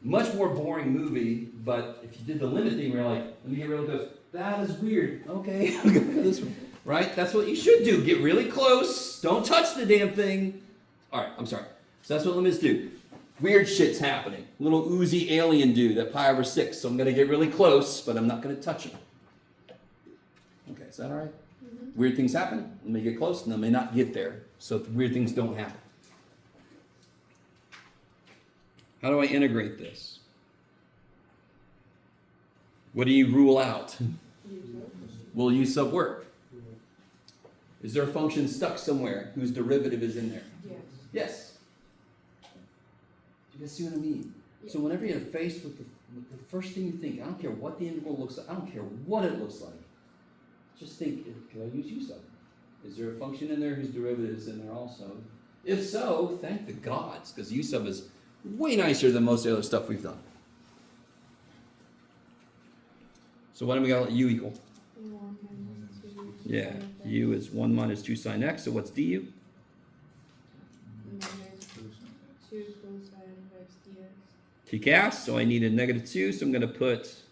Much more boring movie, but if you did the limit thing, where you're like, let me get real close. That is weird. Okay, I'm gonna go this one. Right? That's what you should do. Get really close. Don't touch the damn thing. All right, I'm sorry. So that's what limits do. Weird shit's happening. Little oozy alien dude at pi over 6. So I'm gonna get really close, but I'm not gonna touch him. Okay, is that all right? Weird things happen. Let me get close, and I may not get there. So weird things don't happen. How do I integrate this? What do you rule out? Will u sub work? Is there a function stuck somewhere whose derivative is in there? Yes. Yes. Do you guys see what I mean? So whenever you're faced with the first thing you think, I don't care what the integral looks like, I don't care what it looks like. Just think, can I use u sub? Is there a function in there whose derivative is in there also? If so, thank the gods, because u sub is way nicer than most of the other stuff we've done. So what do we got let u equal? 1 minus 2. Yeah, u is 1 minus 2 sine x, so what's du? Minus 2 cosine of x dx. Tcas, so I need a negative 2, so I'm going to put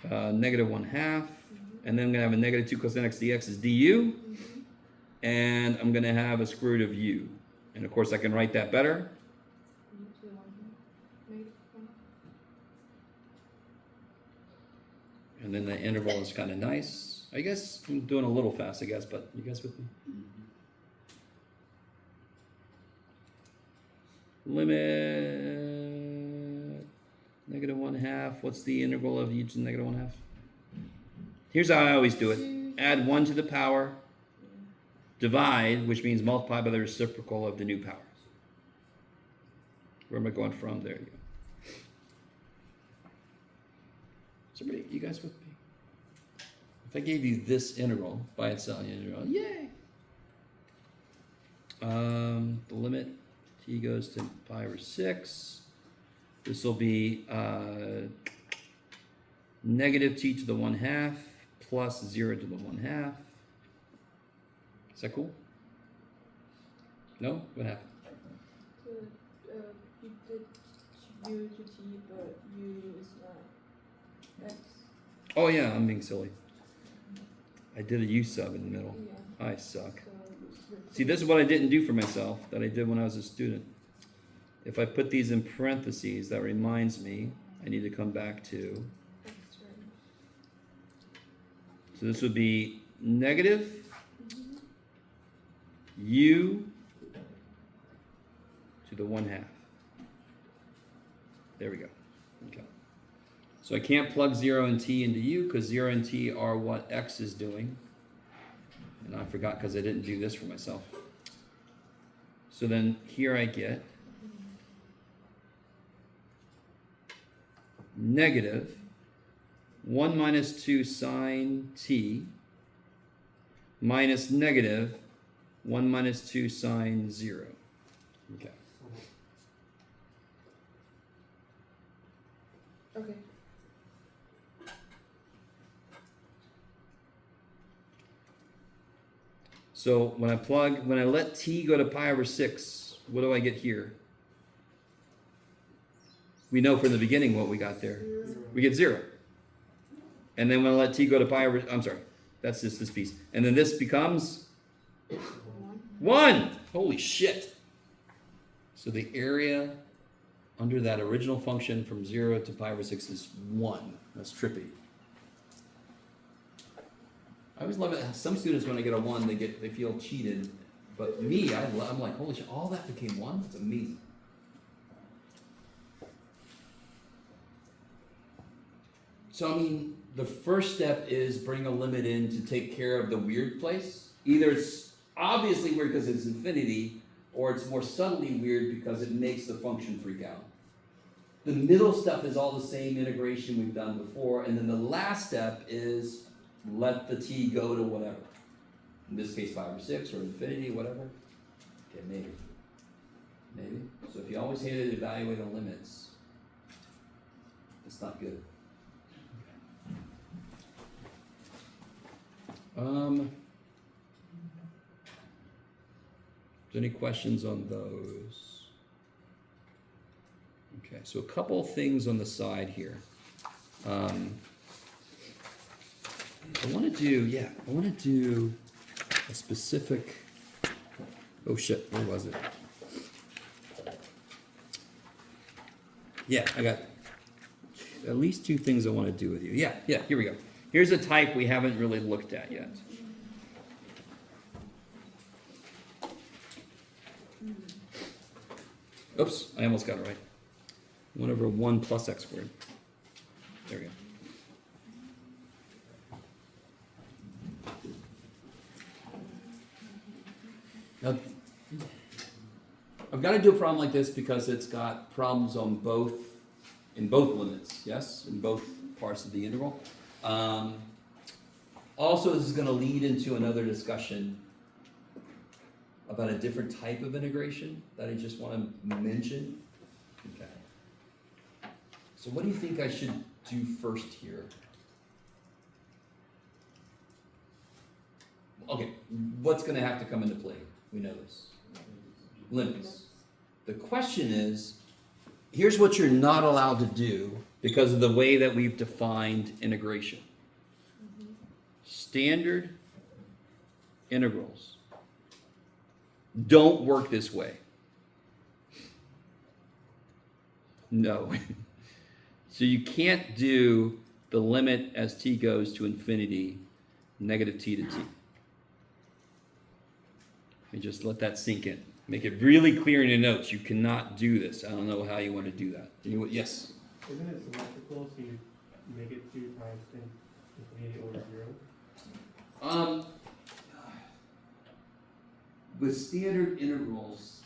negative 1/2, and then I'm going to have a negative 2 cosine x dx is du, and I'm going to have a square root of u. And of course I can write that better. And then the interval is kind of nice. I guess I'm doing a little fast, I guess, but you guys with me? Limit negative 1/2. What's the integral of each negative 1/2? Here's how I always do it. Add 1 to the power, divide, which means multiply by the reciprocal of the new power. Where am I going from? There you go. Somebody, you guys with me? If I gave you this integral by itself, yay! The limit t goes to pi over 6. This will be negative t to the 1/2 plus 0 to the 1/2. Is that cool? No? What happened? So, you did u to t, but u is not x. Oh yeah, I'm being silly. I did a u sub in the middle. Yeah. I suck. So, See, this is what I didn't do for myself that I did when I was a student. If I put these in parentheses, that reminds me I need to come back to. that's right. So this would be negative u to the 1/2. There we go. Okay. So I can't plug 0 and t into u because 0 and t are what x is doing. And I forgot because I didn't do this for myself. So then here I get negative 1 minus 2 sine t minus negative 1 minus 2 sine 0. Okay. Okay. So when I let t go to pi over 6, what do I get here? We know from the beginning what we got there. We get 0. And then when I let t go to pi over, I'm sorry, that's just this piece. And then this becomes 1. Holy shit. So the area under that original function from 0 to pi over 6 is 1. That's trippy. I always love it. Some students, when I get a 1, they feel cheated. But me, I'm like, holy shit, all that became 1? That's amazing. So, I mean, the first step is bring a limit in to take care of the weird place. Either it's obviously weird because it's infinity, or it's more subtly weird because it makes the function freak out. The middle stuff is all the same integration we've done before, and then the last step is let the t go to whatever. In this case, 5 or 6, or infinity, whatever. Okay, maybe. Maybe. So if you always hated evaluating limits, it's not good. Any questions on those? Okay, so a couple things on the side here. I want to do a specific, oh shit, where was it? Yeah, I got at least 2 things I want to do with you. Yeah, here we go. Here's a type we haven't really looked at yet. Oops, I almost got it right. 1 over 1 plus x squared. There we go. Now, I've got to do a problem like this because it's got problems on in both limits, yes, in both parts of the integral. Also, this is going to lead into another discussion about a different type of integration that I just want to mention. Okay. So what do you think I should do first here? Okay, what's going to have to come into play? We know this. Limits. The question is, here's what you're not allowed to do because of the way that we've defined integration. Standard integrals don't work this way. No. So you can't do the limit as t goes to infinity, negative t to t. And just let that sink in. Make it really clear in your notes. You cannot do this. I don't know how you want to do that. Yes? Isn't it symmetrical, so you make it 2 times infinity over 0? With standard integrals,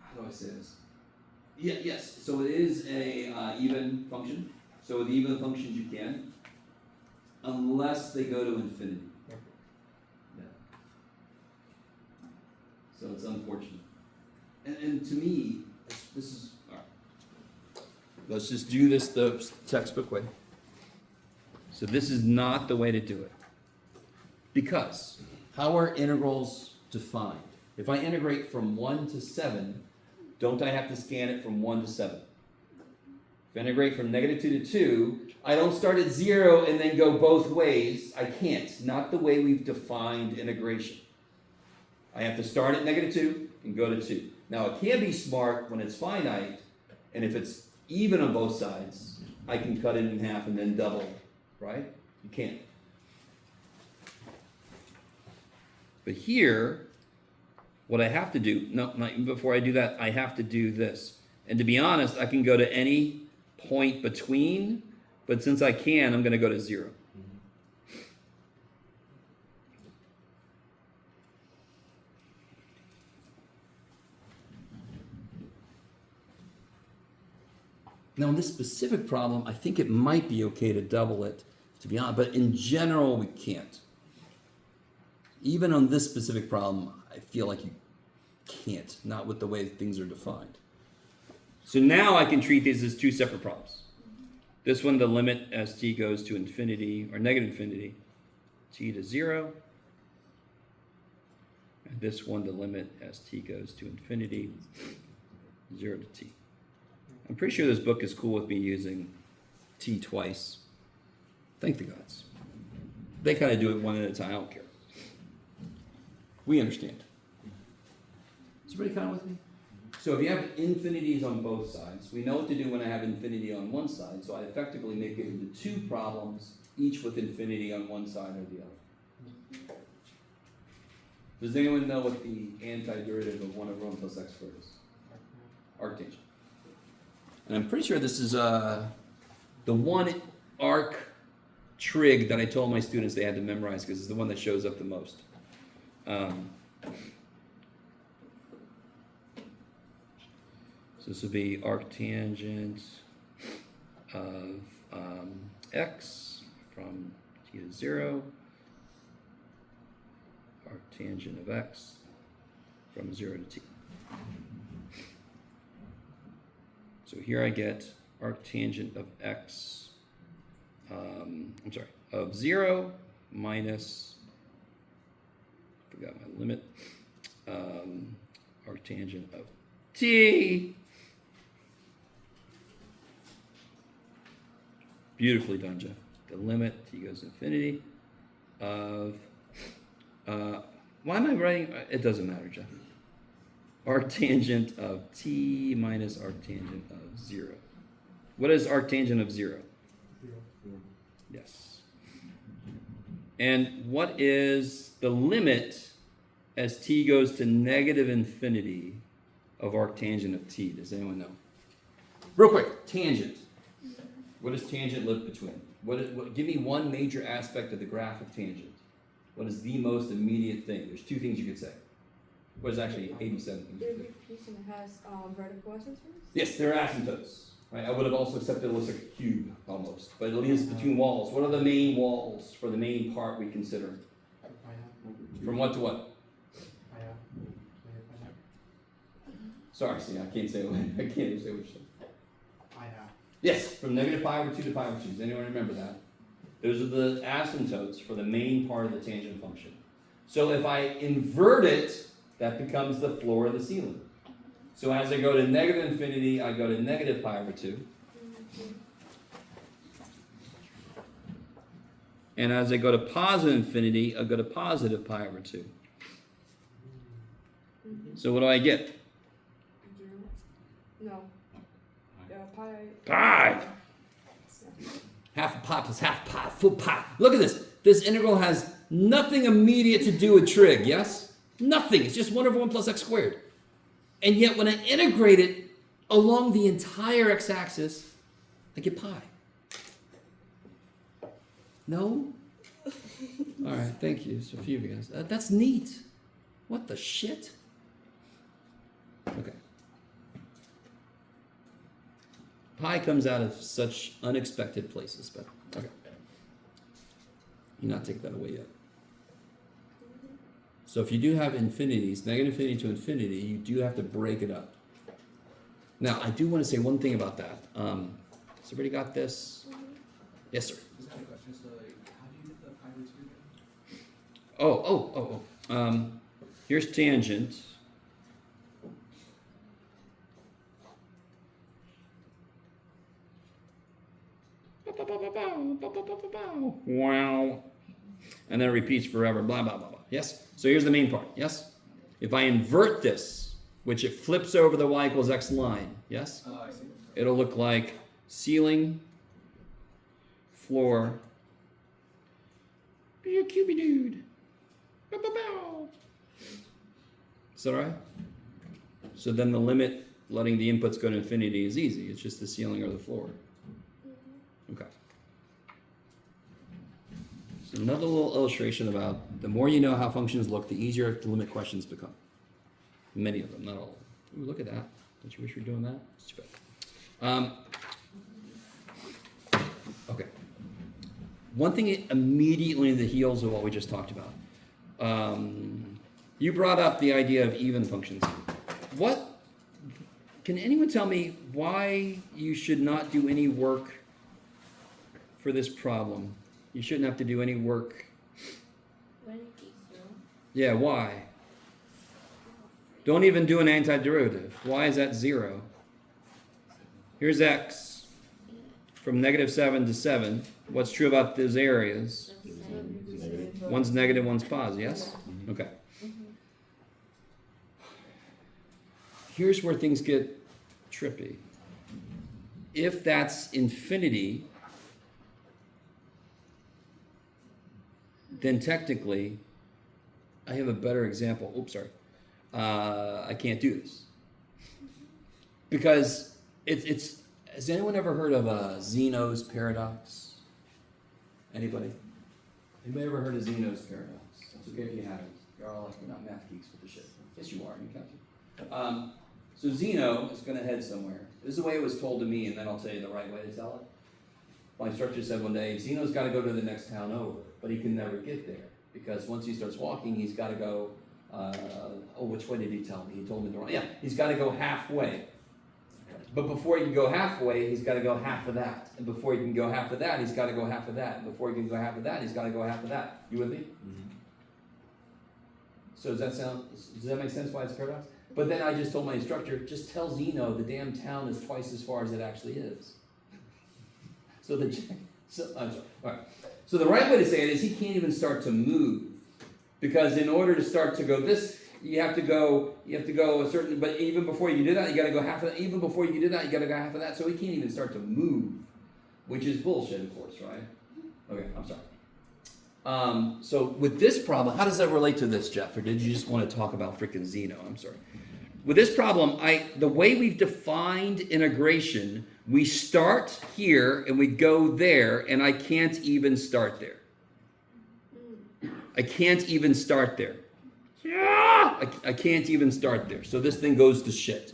how do I say this? Yeah, yes. So it is a even function. So with even functions you can, unless they go to infinity. Yeah. So it's unfortunate. And to me, this is all right. Let's just do this the textbook way. So this is not the way to do it. Because how are integrals defined? If I integrate from 1 to 7, don't I have to scan it from 1 to 7? If I integrate from negative 2 to 2, I don't start at 0 and then go both ways. I can't. Not the way we've defined integration. I have to start at negative 2 and go to 2. Now, it can be smart when it's finite, and if it's even on both sides, I can cut it in half and then double, right? You can't. But here, what I have to do, before I do that, I have to do this. And to be honest, I can go to any point between, but since I can, I'm going to go to 0. Now, in this specific problem, I think it might be okay to double it, to be honest, but in general, we can't. Even on this specific problem, I feel like you can't, not with the way things are defined. So now I can treat these as 2 separate problems. This one, the limit as t goes to infinity, or negative infinity, t to 0. And this one, the limit as t goes to infinity, 0 to t. I'm pretty sure this book is cool with me using t twice. Thank the gods. They kind of do it one at a time. I don't care. We understand. Is everybody kind of with me? So if you have infinities on both sides, we know what to do when I have infinity on one side. So I effectively make it into 2 problems, each with infinity on one side or the other. Does anyone know what the antiderivative of 1 over 1 plus x squared is? Arctangent. And I'm pretty sure this is the one arc trig that I told my students they had to memorize because it's the one that shows up the most. So this would be arctangent of x from t to 0, arctangent of x from 0 to t. So here I get arctangent of x, of 0 minus, forgot my limit, arctangent of t. Beautifully done, Jeff. The limit, t goes to infinity, of, why am I writing, it doesn't matter, Jeff. Arctangent of t minus arctangent of 0. What is arctangent of 0? 0. Yes. And what is the limit as t goes to negative infinity of arctangent of t? Does anyone know? Real quick, tangent. What does tangent live between? Give me one major aspect of the graph of tangent. What is the most immediate thing? There's 2 things you could say. Well, it's actually 87. There would be a piece and it has vertical asymptotes? Yes, they're asymptotes. Right? I would have also accepted it looks like a cube almost, but it is between walls. What are the main walls for the main part we consider? From what to what? Sorry, see, I can't say what I can't even say what you said. Yes, from negative pi over 2 to pi over 2. Does anyone remember that? Those are the asymptotes for the main part of the tangent function. So if I invert it, that becomes the floor of the ceiling. So as I go to negative infinity, I go to negative pi over 2. And as I go to positive infinity, I go to positive pi over 2. So what do I get? 0? No. Pi. Pi! Half a pi plus half pi, full pi. Look at this. This integral has nothing immediate to do with trig, yes? Nothing. It's just 1 over 1 plus x squared. And yet when I integrate it along the entire x-axis, I get pi. No? All right, thank you. So a few of you guys. That's neat. What the shit? Okay. Pi comes out of such unexpected places, but okay. You not take that away yet. So if you do have infinities, negative infinity to infinity, you do have to break it up. Now, I do want to say one thing about that. Has everybody got this? Yes, sir. Just have a question. So, like, how do you get the pi over 2 again? Here's tangent. Wow. And then it repeats forever, blah, blah, blah, blah. Yes? So here's the main part, yes? If I invert this, which it flips over the y equals x line, yes? Oh, I see. It'll look like ceiling, floor, be a cubey dude. Bow, bow, bow. Is that all right? So then the limit, letting the inputs go to infinity is easy. It's just the ceiling or the floor. Okay. So another little illustration about the more you know how functions look, the easier the limit questions become. Many of them, not all of them. Ooh, look at that. Don't you wish you were doing that? It's too bad. Okay. One thing immediately in the heels of what we just talked about. You brought up the idea of even functions. What? Can anyone tell me why you should not do any work for this problem? You shouldn't have to do any work. When it keeps 0. Yeah, why? Don't even do an antiderivative. Why is that 0? Here's x from negative 7 to 7. What's true about those areas? The same. One's negative, one's positive, yes? Okay. Here's where things get trippy. If that's infinity, then technically, I have a better example. Oops, sorry. I can't do this. Because it's has anyone ever heard of Zeno's paradox? Anybody? Anybody ever heard of Zeno's paradox? It's okay if you haven't. You're all like, you're not math geeks with the shit. Yes, you are. You can't. So Zeno is going to head somewhere. This is the way it was told to me, and then I'll tell you the right way to tell it. My instructor said one day, Zeno's got to go to the next town over, but he can never get there because once he starts walking, he's got to go. Which way did he tell me? He told me the wrong. Yeah, he's got to go halfway. But before he can go halfway, he's got to go half of that. And before he can go half of that, he's got to go half of that. And before he can go half of that, he's got to go half of that. You with me? Mm-hmm. So does that make sense why it's a paradox? But then I just told my instructor, just tell Zeno the damn town is twice as far as it actually is. I'm sorry. All right. So the right way to say it is he can't even start to move. Because in order to start to go this, you have to go a certain, but even before you do that, you got to go half of that. Even before you do that, you got to go half of that. So he can't even start to move, which is bullshit, of course, right? Okay, I'm sorry. So with this problem, how does that relate to this, Jeff? Or did you just want to talk about freaking Zeno? I'm sorry. With this problem, the way we've defined integration, we start here and we go there, and I can't even start there. I can't even start there. I can't even start there. So this thing goes to shit.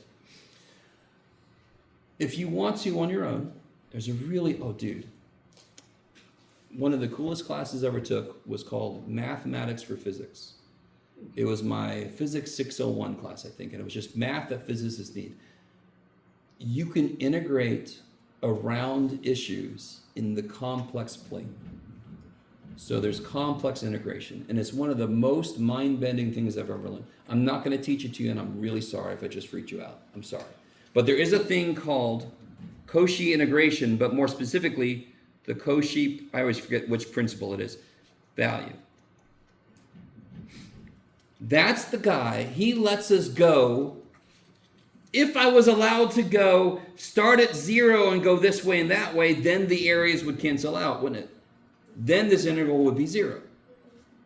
If you want to on your own, there's a really, oh dude. One of the coolest classes I ever took was called Mathematics for Physics. It was my Physics 601 class, I think, and it was just math that physicists need. You can integrate around issues in the complex plane. So there's complex integration, and it's one of the most mind-bending things I've ever learned. I'm not going to teach it to you, and I'm really sorry if I just freaked you out. I'm sorry. But there is a thing called Cauchy integration, but more specifically, the Cauchy, I always forget which principle it is, value. That's the guy, he lets us go. If I was allowed to go, start at 0 and go this way and that way, then the areas would cancel out, wouldn't it? Then this integral would be 0.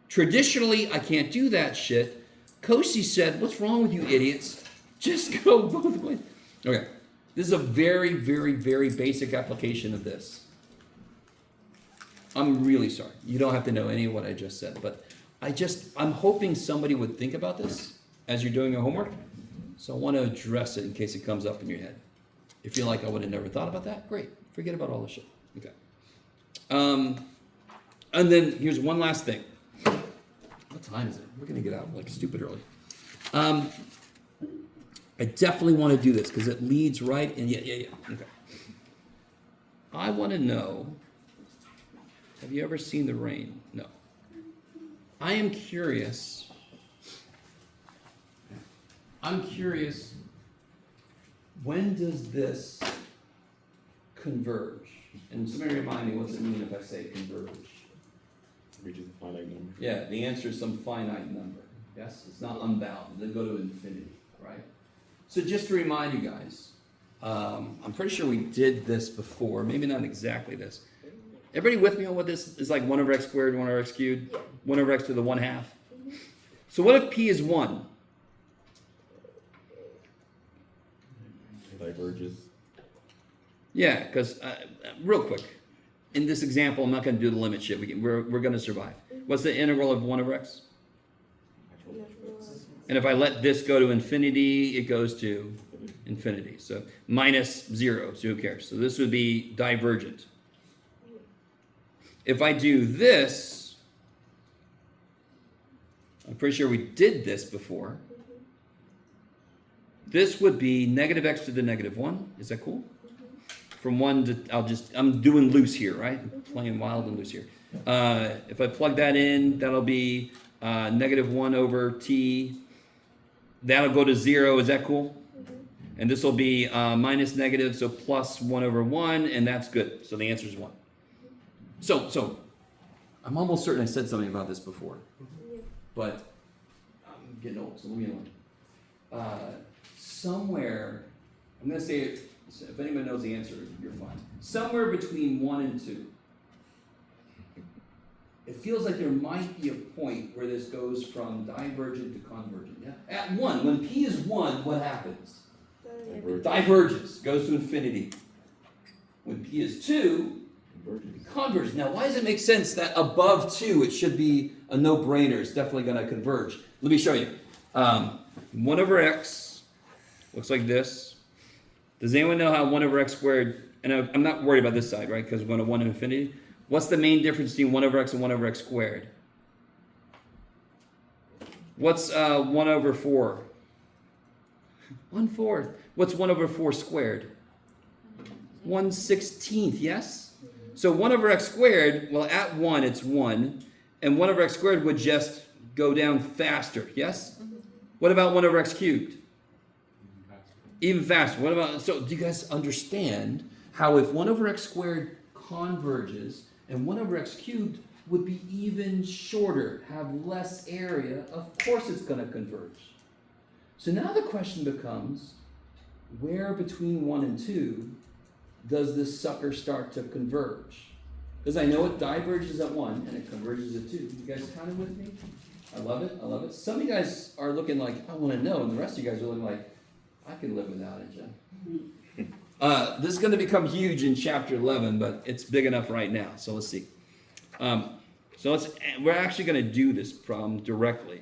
Traditionally, I can't do that shit. Cauchy said, what's wrong with you idiots? Just go both ways. Okay, this is a very, very, very basic application of this. I'm really sorry. You don't have to know any of what I just said, but I'm hoping somebody would think about this as you're doing your homework. So I want to address it in case it comes up in your head. If you're like, I would have never thought about that, great. Forget about all this shit. Okay. And then here's one last thing. What time is it? We're going to get out like stupid early. I definitely want to do this because it leads right in. Yeah. Okay. I want to know, have you ever seen the rain? No. I am curious. When does this converge? And somebody remind me, what's it mean if I say converge? Reaches a finite number. Yeah, the answer is some finite number. Yes, it's not unbound. It doesn't go to infinity, right? So just to remind you guys, I'm pretty sure we did this before. Maybe not exactly this. Everybody with me on what this is like 1 over x squared, 1 over x cubed, 1 over x to the 1/2? So what if p is 1? Diverges. Yeah, because real quick, in this example, I'm not going to do the limit shit. We're going to survive. What's the integral of 1 over x? And if I let this go to infinity, it goes to infinity. So minus 0, so who cares? So this would be divergent. If I do this, I'm pretty sure we did this before. This would be negative x to the negative 1. Is that cool? From 1 to, I'm doing loose here, right? I'm playing wild and loose here. If I plug that in, that'll be negative 1 over t. That'll go to 0. Is that cool? And this will be minus negative, so plus 1 over 1, and that's good. So the answer is 1. So I'm almost certain I said something about this before, but I'm getting old, so let me know. Somewhere, I'm going to say it, if anyone knows the answer, you're fine. Somewhere between 1 and 2. It feels like there might be a point where this goes from divergent to convergent. Yeah? At 1, when p is 1, what happens? Diverges, goes to infinity. When p is 2, converges. Now, why does it make sense that above 2 it should be a no-brainer? It's definitely going to converge. Let me show you. 1 over x looks like this. Does anyone know how 1 over x squared, and I'm not worried about this side, right, because we're going to 1 to infinity. What's the main difference between 1 over x and 1 over x squared? What's 1 over 4? 1/4. What's 1 over 4 squared? 1/16, yes? So 1 over x squared, well, at 1, it's 1. And 1 over x squared would just go down faster, yes? What about 1 over x cubed? Even faster. What about, so do you guys understand how if 1 over x squared converges and 1 over x cubed would be even shorter, have less area, of course it's going to converge. So now the question becomes, where between 1 and 2 does this sucker start to converge? Because I know it diverges at 1 and it converges at 2. You guys kind of with me? I love it. I love it. Some of you guys are looking like, I want to know, and the rest of you guys are looking like, I can live without it, Jen. This is going to become huge in chapter 11, but it's big enough right now. So let's see. We're actually going to do this problem directly.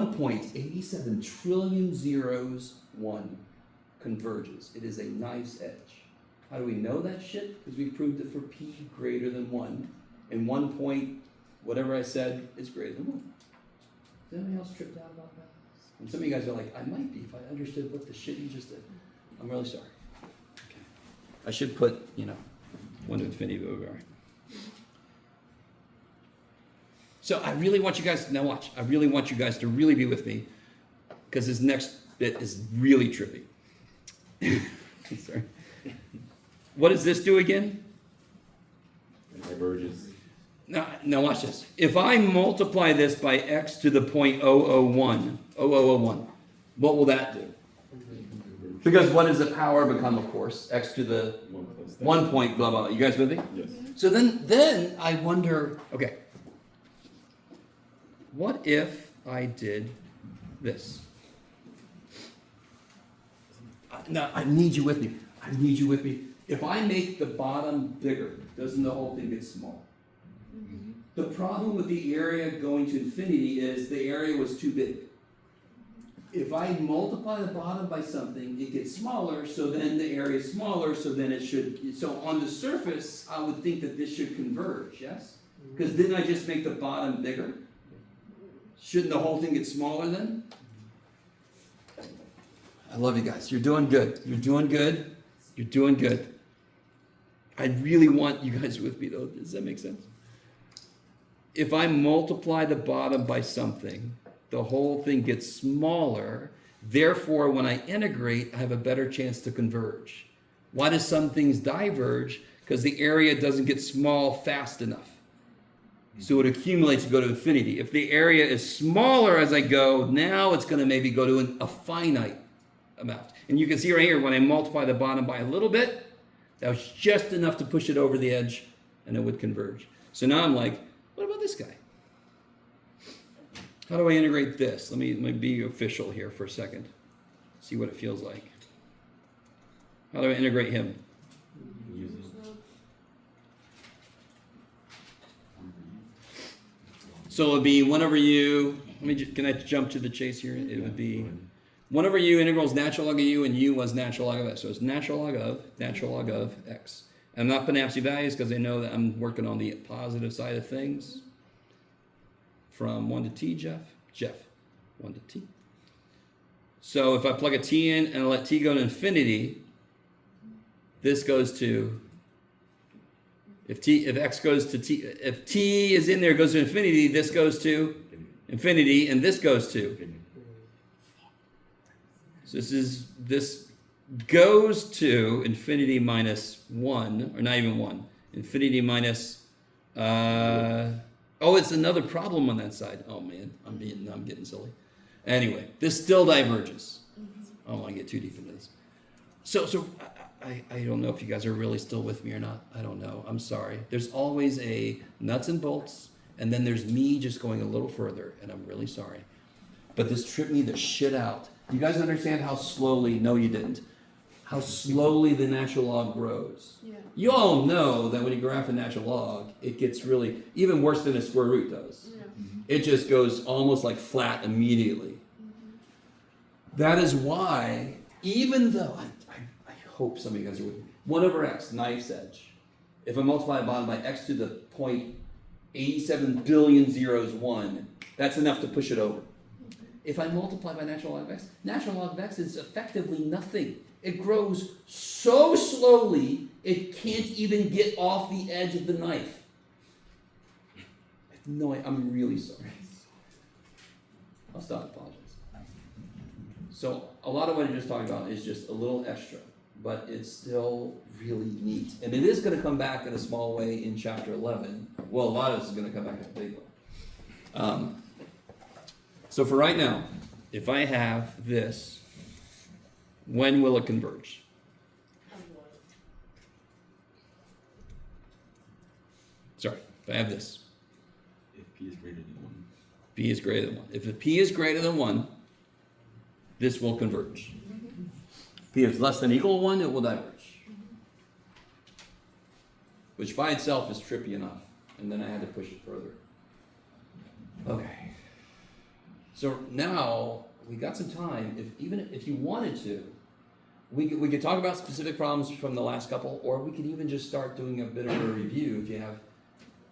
1.87 trillion zeros, 1 converges. It is a knife's edge. How do we know that shit? Because we proved it for p greater than 1. And 1 point, whatever I said, is greater than 1. Is anybody else tripped out about that? And some of you guys are like, I might be if I understood what the shit you just did. I'm really sorry. Okay. I should put, 1 to infinity over. So I really want you guys, now watch, I really want you guys to really be with me, because this next bit is really trippy. Sorry. What does this do again? Diverges. Now watch this. If I multiply this by x to the point 001, what will that do? Because what does the power become, of course? X to the 1 plus that. 1 point, blah, blah. You guys with me? Yes. So then I wonder, okay, what if I did this? Now, I need you with me. I need you with me. If I make the bottom bigger, doesn't the whole thing get small? The problem with the area going to infinity is the area was too big. If I multiply the bottom by something, it gets smaller, so then the area is smaller, so then it should, so on the surface, I would think that this should converge, yes? Because didn't I just make the bottom bigger? Shouldn't the whole thing get smaller then? I love you guys. You're doing good. You're doing good. You're doing good. I really want you guys with me though. Does that make sense? If I multiply the bottom by something, the whole thing gets smaller. Therefore, when I integrate, I have a better chance to converge. Why do some things diverge? Because the area doesn't get small fast enough. So it accumulates to go to infinity. If the area is smaller as I go, now it's going to maybe go to a finite amount. And you can see right here, when I multiply the bottom by a little bit, that was just enough to push it over the edge, and it would converge. So now I'm like, what about this guy? How do I integrate this? Let me be official here for a second. See what it feels like. How do I integrate him? So it would be whenever you, can I jump to the chase here? It would be whenever u integrals natural log of u and u was natural log of x. So it's natural log of x. I'm not putting absolute values because I know that I'm working on the positive side of things. From 1 to t, Jeff, 1 to t. So if I plug a t in and I let t go to infinity, this goes to, if x goes to t, if t is in there, it goes to infinity, this goes to infinity, and this goes to. So this goes to infinity minus 1, or not even 1, infinity minus, oh, it's another problem on that side. Oh man, I'm getting silly. Anyway, this still diverges. I don't want to get too deep into this. So I don't know if you guys are really still with me or not. I don't know. I'm sorry. There's always a nuts and bolts, and then there's me just going a little further, and I'm really sorry. But this tripped me the shit out. You guys understand how slowly, no you didn't, how slowly the natural log grows. Yeah. You all know that when you graph a natural log, it gets really, even worse than a square root does. Yeah. It just goes almost like flat immediately. That is why, even though, I hope some of you guys are with me, 1 over x, knife's edge. If I multiply the bottom by x to the point 87 billion zeros 1, that's enough to push it over. If I multiply by natural log of x is effectively nothing. It grows so slowly, it can't even get off the edge of the knife. No, I'm really sorry. I'll stop apologizing. So a lot of what I just talked about is just a little extra, but it's still really neat. And it is going to come back in a small way in chapter 11. Well, a lot of this is going to come back in a big way. So for right now, if I have this, when will it converge? Sorry, if I have this. If p is greater than 1. P is greater than 1. If the p is greater than 1, this will converge. P is less than or equal to 1, it will diverge. Which by itself is trippy enough. And then I had to push it further. Okay. So now we got some time. Even if you wanted to, we could talk about specific problems from the last couple, or we could even just start doing a bit of a review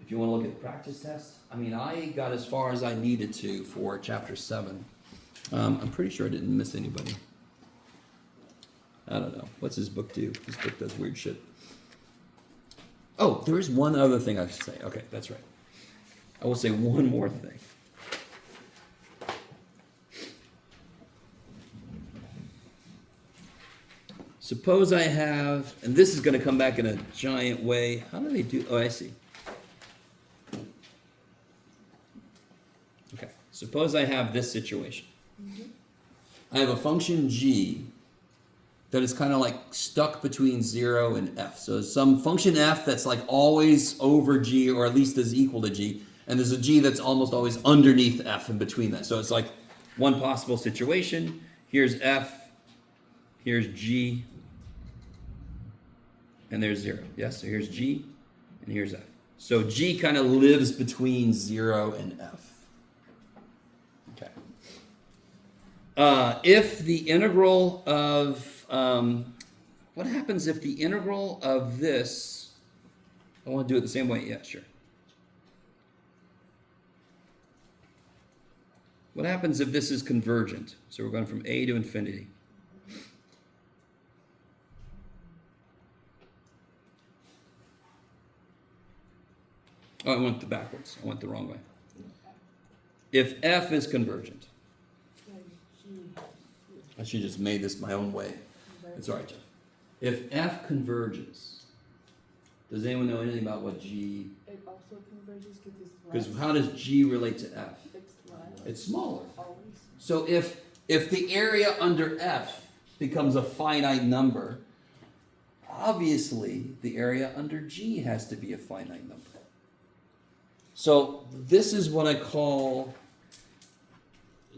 if you want to look at practice tests. I mean, I got as far as I needed to for chapter 7. I'm pretty sure I didn't miss anybody. I don't know. What's his book do? His book does weird shit. Oh, there is one other thing I should say. Okay, that's right. I will say one more thing. Suppose I have, and this is going to come back in a giant way. How do they do? Oh, I see. suppose I have this situation. I have a function g that is kind of like stuck between 0 and f. So some function f that's like always over g, or at least is equal to g, and there's a g that's almost always underneath f in between that. So it's like one possible situation. Here's f, here's g, and there's 0. Yes, so here's g, and here's f. So g kind of lives between 0 and f. Okay. If the integral of, what happens if the integral of this, I want to do it the same way, yeah, sure. What happens if this is convergent? So we're going from a to infinity. Oh, I went backwards. I went the wrong way. If f is convergent, I should just made this my own way. It's all right, Jeff. If f converges, does anyone know anything about what g? It also converges Because how does g relate to f? It's less. It's smaller. Always. So if the area under f becomes a finite number, obviously the area under g has to be a finite number. So this is what I call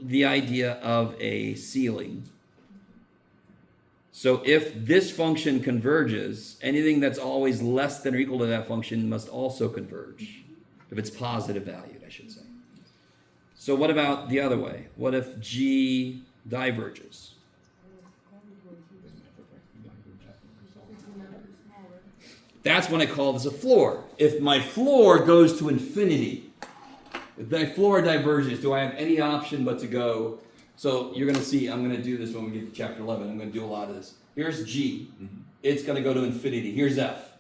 the idea of a ceiling. So if this function converges, anything that's always less than or equal to that function must also converge. If it's positive valued, I should say. So what about the other way? What if g diverges? That's when I call this a floor. If my floor goes to infinity, if my floor diverges, do I have any option but to go? So you're going to see, I'm going to do this when we get to chapter 11. I'm going to do a lot of this. Here's g. It's going to go to infinity. Here's f.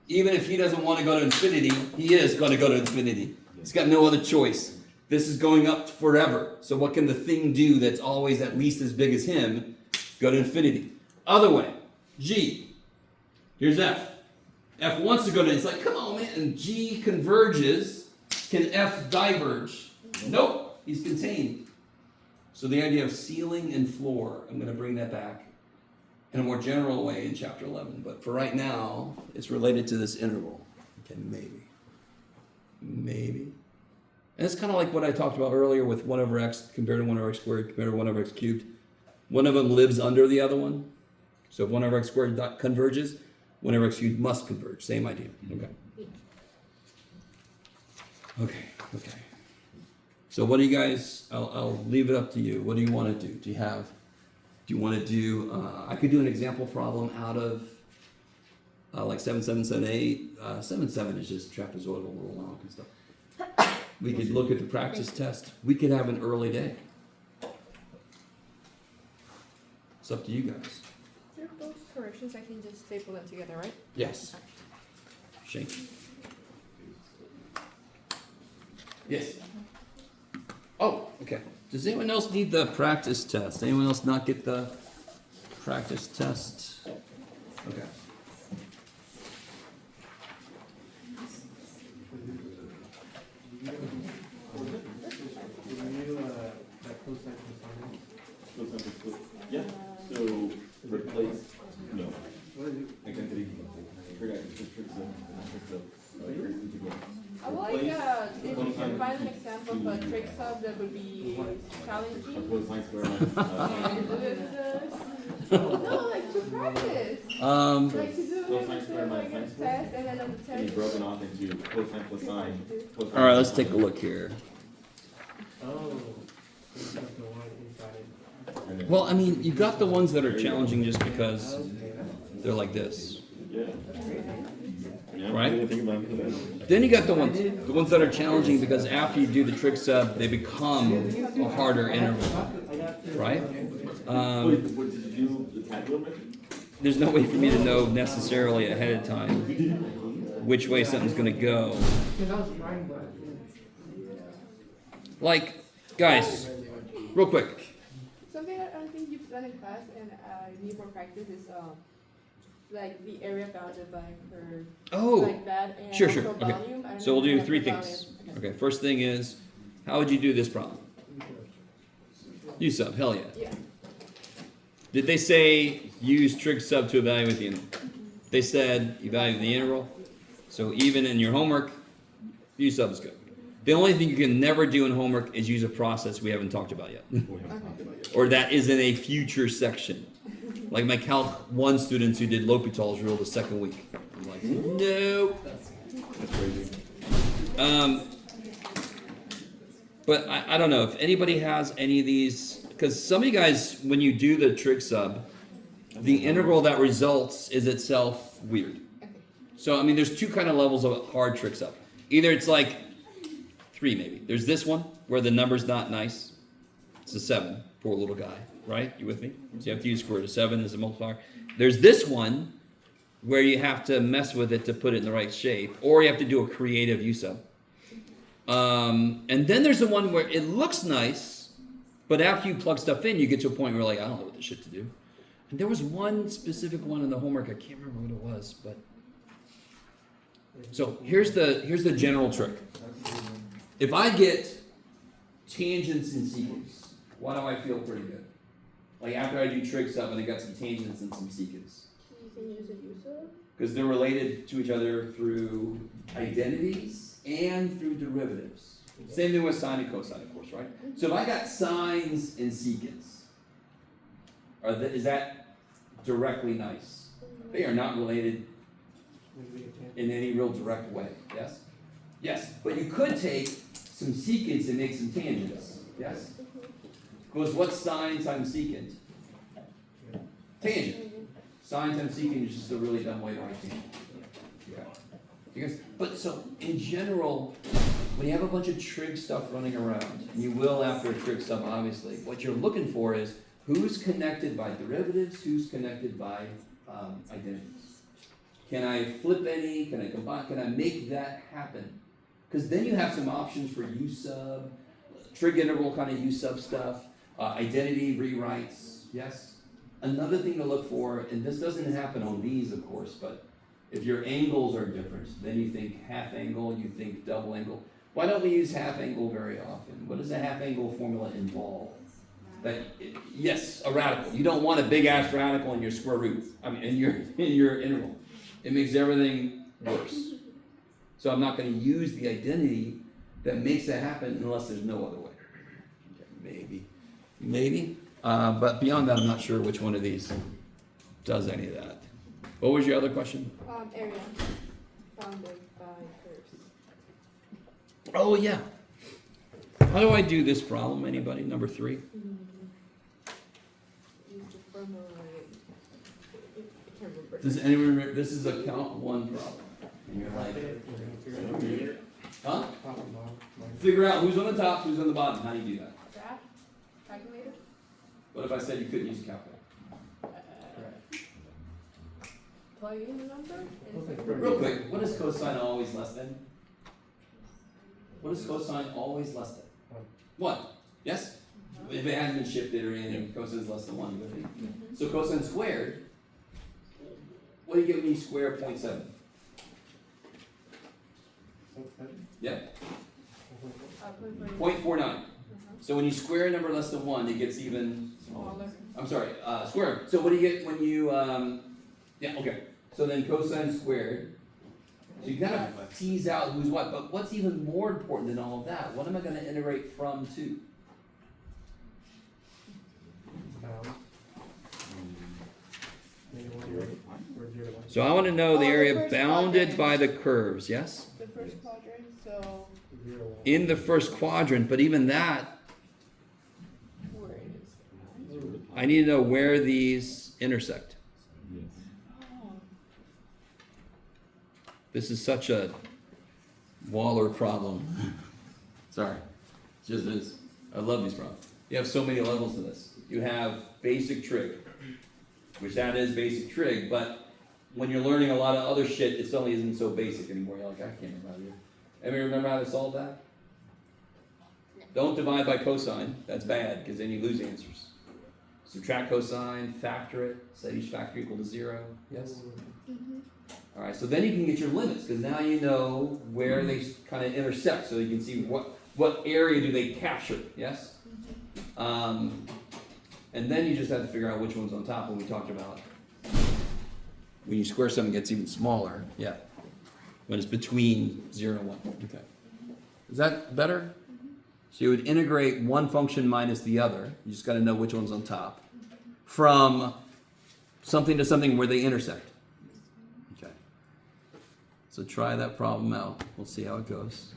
Even if he doesn't want to go to infinity, he is going to go to infinity. He's got no other choice. This is going up forever. So what can the thing do that's always at least as big as him? Go to infinity. Other way, g. Here's f. F wants to go to, it's like, come on, man. And g converges. Can f diverge? Nope. He's contained. So the idea of ceiling and floor, I'm going to bring that back in a more general way in chapter 11. But for right now, it's related to this integral. Okay, maybe. Maybe. And it's kind of like what I talked about earlier with 1 over x compared to 1 over x squared compared to 1 over x cubed. One of them lives under the other one. So if 1 over x squared converges, 1 over x cubed must converge. Same idea. Okay. Okay. So what do you guys, I'll leave it up to you. What do you want to do? Do you want to do, I could do an example problem out of like 7778. 77 is just trapezoidal roll out and stuff. We could look at the practice test. We could have an early day. It's up to you guys. They're both corrections. I can just staple them together, right? Yes. Shane. Yes. Oh, okay. Does anyone else need the practice test? Anyone else not get the practice test? Okay. Yeah, so replace, no. I can take I would like if you can find an example of a trick sub that would be challenging. No, like to practice. Like to do it instead of like a test and then on the test. And broken off into cosine plus sine. All right, let's take a look here. Oh. This is the one inside it. Well, I mean, you've got the ones that are challenging just because they're like this. Yeah. Yeah, Right? I didn't think about it. Then you got the ones that are challenging because after you do the trick sub, they become a harder interval, right? What did you do? The tabular method? There's no way for me to know necessarily ahead of time which way something's going to go. Like, guys, real quick. Something that I think you've done in class and need more practice is like the area bounded by curve. Oh, Like that and sure. also Okay. volume. I don't So we'll know do if three the things. volume- Okay, first thing is, how would you do this problem? U sub, hell yeah. Yeah. Did they say use trig sub to evaluate the integral? They said evaluate the integral. So even in your homework, U sub is good. The only thing you can never do in homework is use a process we haven't talked about yet. We haven't talked about yet. Or that is in a future section. Like my Calc 1 students who did L'Hopital's rule the second week. I'm like, nope. That's crazy. But I don't know if anybody has any of these, because some of you guys, when you do the trig sub, the integral that results is itself weird. Okay. So, I mean, there's two kind of levels of hard trig sub. Either it's like 3 maybe. There's this one where the number's not nice. It's a 7, poor little guy, right? You with me? So you have to use square root of 7 as a multiplier. There's this one where you have to mess with it to put it in the right shape, or you have to do a creative U sub. And then there's the one where it looks nice, but after you plug stuff in, you get to a point where you're like, I don't know what this shit to do. And there was one specific one in the homework, I can't remember what it was, but so here's the general trick. If I get tangents and secants, why do I feel pretty good? Like after I do trig sub and I got some tangents and some secants. You can use a U sub? Because they're related to each other through identities and through derivatives. Same thing with sine and cosine, of course, right? So if I got sines and secants, is that directly nice? They are not related in any real direct way, yes? Yes, but you could take some secants and make some tangents, yes? Because what's sine times secant? Tangent. Sine times secant is just a really dumb way to write tangent. Yeah. Because, but so in general, when you have a bunch of trig stuff running around, and you will after a trig sub obviously, what you're looking for is who's connected by derivatives, who's connected by identities. Can I flip any? Can I combine? Can I make that happen? Because then you have some options for U sub, trig integral kind of U sub stuff, identity rewrites, yes? Another thing to look for, and this doesn't happen on these of course, but if your angles are different, then you think half angle, you think double angle. Why don't we use half angle very often? What does a half angle formula involve? Yes, a radical. You don't want a big ass radical in your square root. I mean, in your integral. It makes everything worse. So I'm not going to use the identity that makes that happen unless there's no other way. Okay, maybe. But beyond that, I'm not sure which one of these does any of that. What was your other question? Area bounded by curves. Oh yeah. How do I do this problem? Anybody? Number 3. Use the formula. I can't remember. Does anyone remember? This is a count 1 problem. And you're like, huh? Figure out who's on the top, who's on the bottom. How do you do that? Graph? Calculator? What if I said you couldn't use a calculator? Plug in the number? Real quick, what is cosine always less than? What is cosine always less than? 1. Yes? If it hasn't been shifted or anything, cosine is less than 1. You with me? So cosine squared, what do you get when you square 0.7? Yep. 0.49. So when you square a number less than 1, it gets even Smaller. I'm sorry, square. So what do you get when you, yeah, okay. So then cosine squared. So you kind of tease out who's what, but what's even more important than all of that? What am I going to integrate from to? So I want to know the Oh, the area first bounded quadrant. by the curves, yes? The first quadrant, so In the first quadrant, but even that, where it is. I need to know where these intersect. Yes. Oh. This is such a Waller problem. Sorry, it just is. I love these problems. You have so many levels to this. You have basic trig, which that is basic trig, but when you're learning a lot of other shit, it suddenly isn't so basic anymore. You're like, I can't remember how to do it. Anybody remember how to solve that? Don't divide by cosine. That's bad, because then you lose answers. Subtract cosine, factor it, set each factor equal to 0. Yes? All right, so then you can get your limits, because now you know where they kind of intersect, so you can see what area do they capture. Yes? And then you just have to figure out which one's on top, when we talked about when you square something, it gets even smaller. Yeah. When it's between 0 and 1. Okay. Is that better? So you would integrate one function minus the other. You just got to know which one's on top. From something to something where they intersect. Okay. So try that problem out. We'll see how it goes.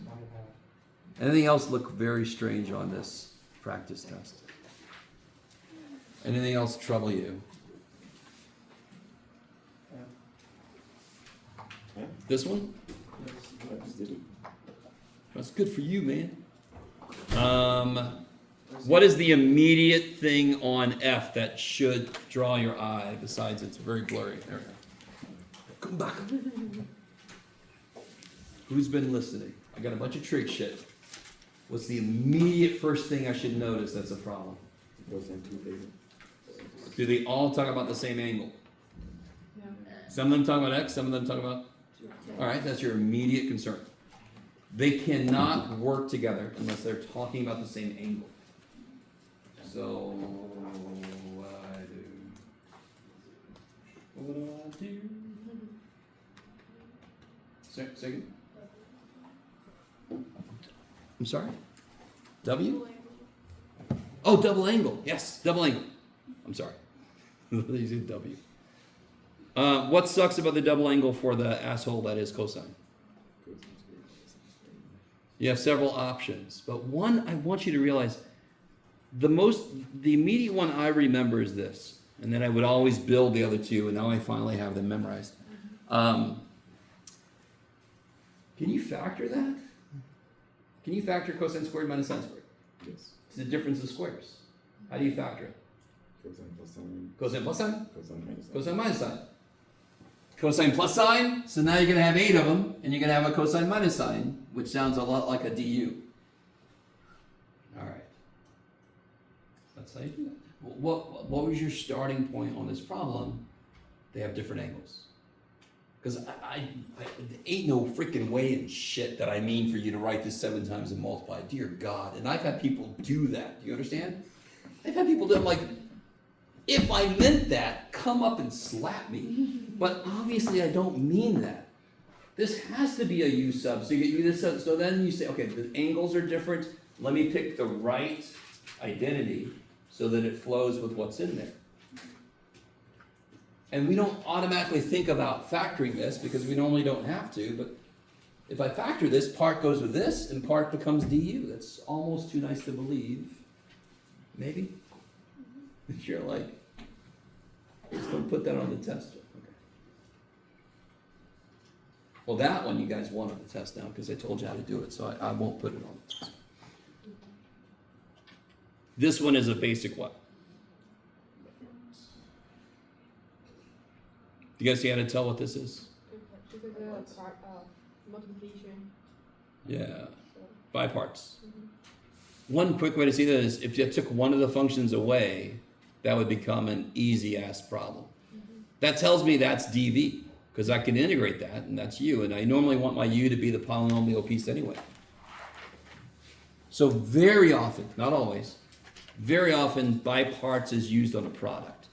Anything else look very strange on this practice test? Anything else trouble you? This one? I just did it. That's good for you, man. What is the immediate thing on F that should draw your eye, besides it's very blurry? There we go. Come back. Who's been listening? I got a bunch of trig shit. What's the immediate first thing I should notice that's a problem? Cosine 2 theta. Do they all talk about the same angle? No. Some of them talk about X, some of them talk about... Alright, that's your immediate concern. They cannot work together unless they're talking about the same angle. So, what do I do? Second. I'm sorry? W? Oh, double angle. Yes, double angle. I'm sorry. They said W. What sucks about the double angle for the asshole that is cosine? You have several options, but one I want you to realize, the immediate one I remember is this, and then I would always build the other two, and now I finally have them memorized. Can you factor that? Can you factor cosine squared minus sine squared? Yes. It's the difference of squares. How do you factor it? Cosine plus sine. Cosine plus sine? Cosine minus sine. Cosine minus sine. Cosine plus sine, so now you're going to have 8 of them, and you're going to have a cosine minus sine, which sounds a lot like a du. Alright. That's how you do that. What was your starting point on this problem? They have different angles. Because I ain't no freaking way in shit that I mean for you to write this 7 times and multiply. Dear God. And I've had people do that. Do you understand? I've had people that, like, if I meant that, come up and slap me. But obviously I don't mean that. This has to be a U sub. So you get U this sub. So then you say, okay, the angles are different. Let me pick the right identity so that it flows with what's in there. And we don't automatically think about factoring this because we normally don't have to, but if I factor this, part goes with this and part becomes du. That's almost too nice to believe. Maybe? You're like, let's go put that on the test. Okay. Well, that one you guys won on the test now because I told you how to do it, so I won't put it on the test. This one is a basic what? You guys see how to tell what this is? This is a part of multiplication. Yeah, So, by parts. One quick way to see that is if you took one of the functions away, that would become an easy-ass problem. That tells me that's dv, because I can integrate that, and that's u, and I normally want my u to be the polynomial piece anyway. So very often, not always, very often by parts is used on a product.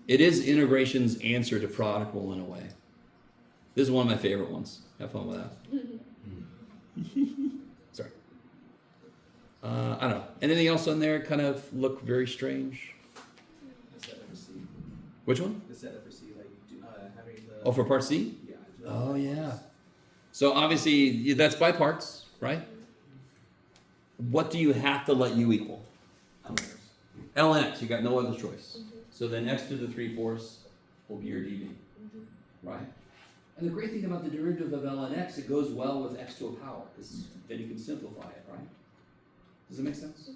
It is integration's answer to product rule in a way. This is one of my favorite ones. Have fun with that. Sorry. I don't know. Anything else on there kind of look very strange? The set for C. Which one? The set for C, like having the. Oh, for part C? Yeah. Oh, yeah. So obviously that's by parts, right? What do you have to let u equal? L and x. You got no other choice. So then x to the 3/4 will be your dv, right? And the great thing about the derivative of ln x, it goes well with x to a power, because then you can simplify it, right? Does it make sense?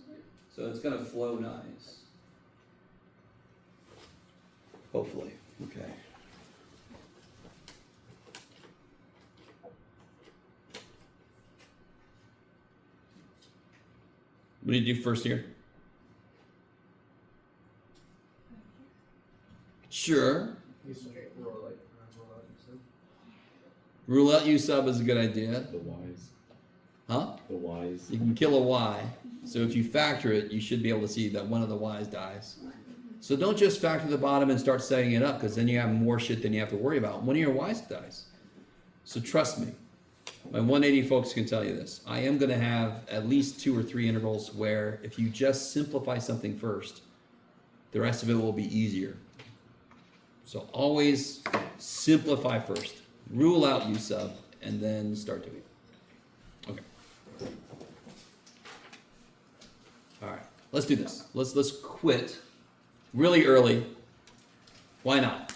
So it's going to flow nice. Hopefully. Okay. What do you do first here? Sure. Rule out u sub is a good idea. The Y's. Huh? The Y's. You can kill a y. So if you factor it, you should be able to see that one of the y's dies. So don't just factor the bottom and start setting it up, because then you have more shit than you have to worry about. One of your y's dies. So trust me, my 180 folks can tell you this. I am going to have at least 2 or 3 intervals where if you just simplify something first, the rest of it will be easier. So always simplify first. Rule out U sub, and then start doing it. Okay. All right. Let's do this. Let's quit really early. Why not?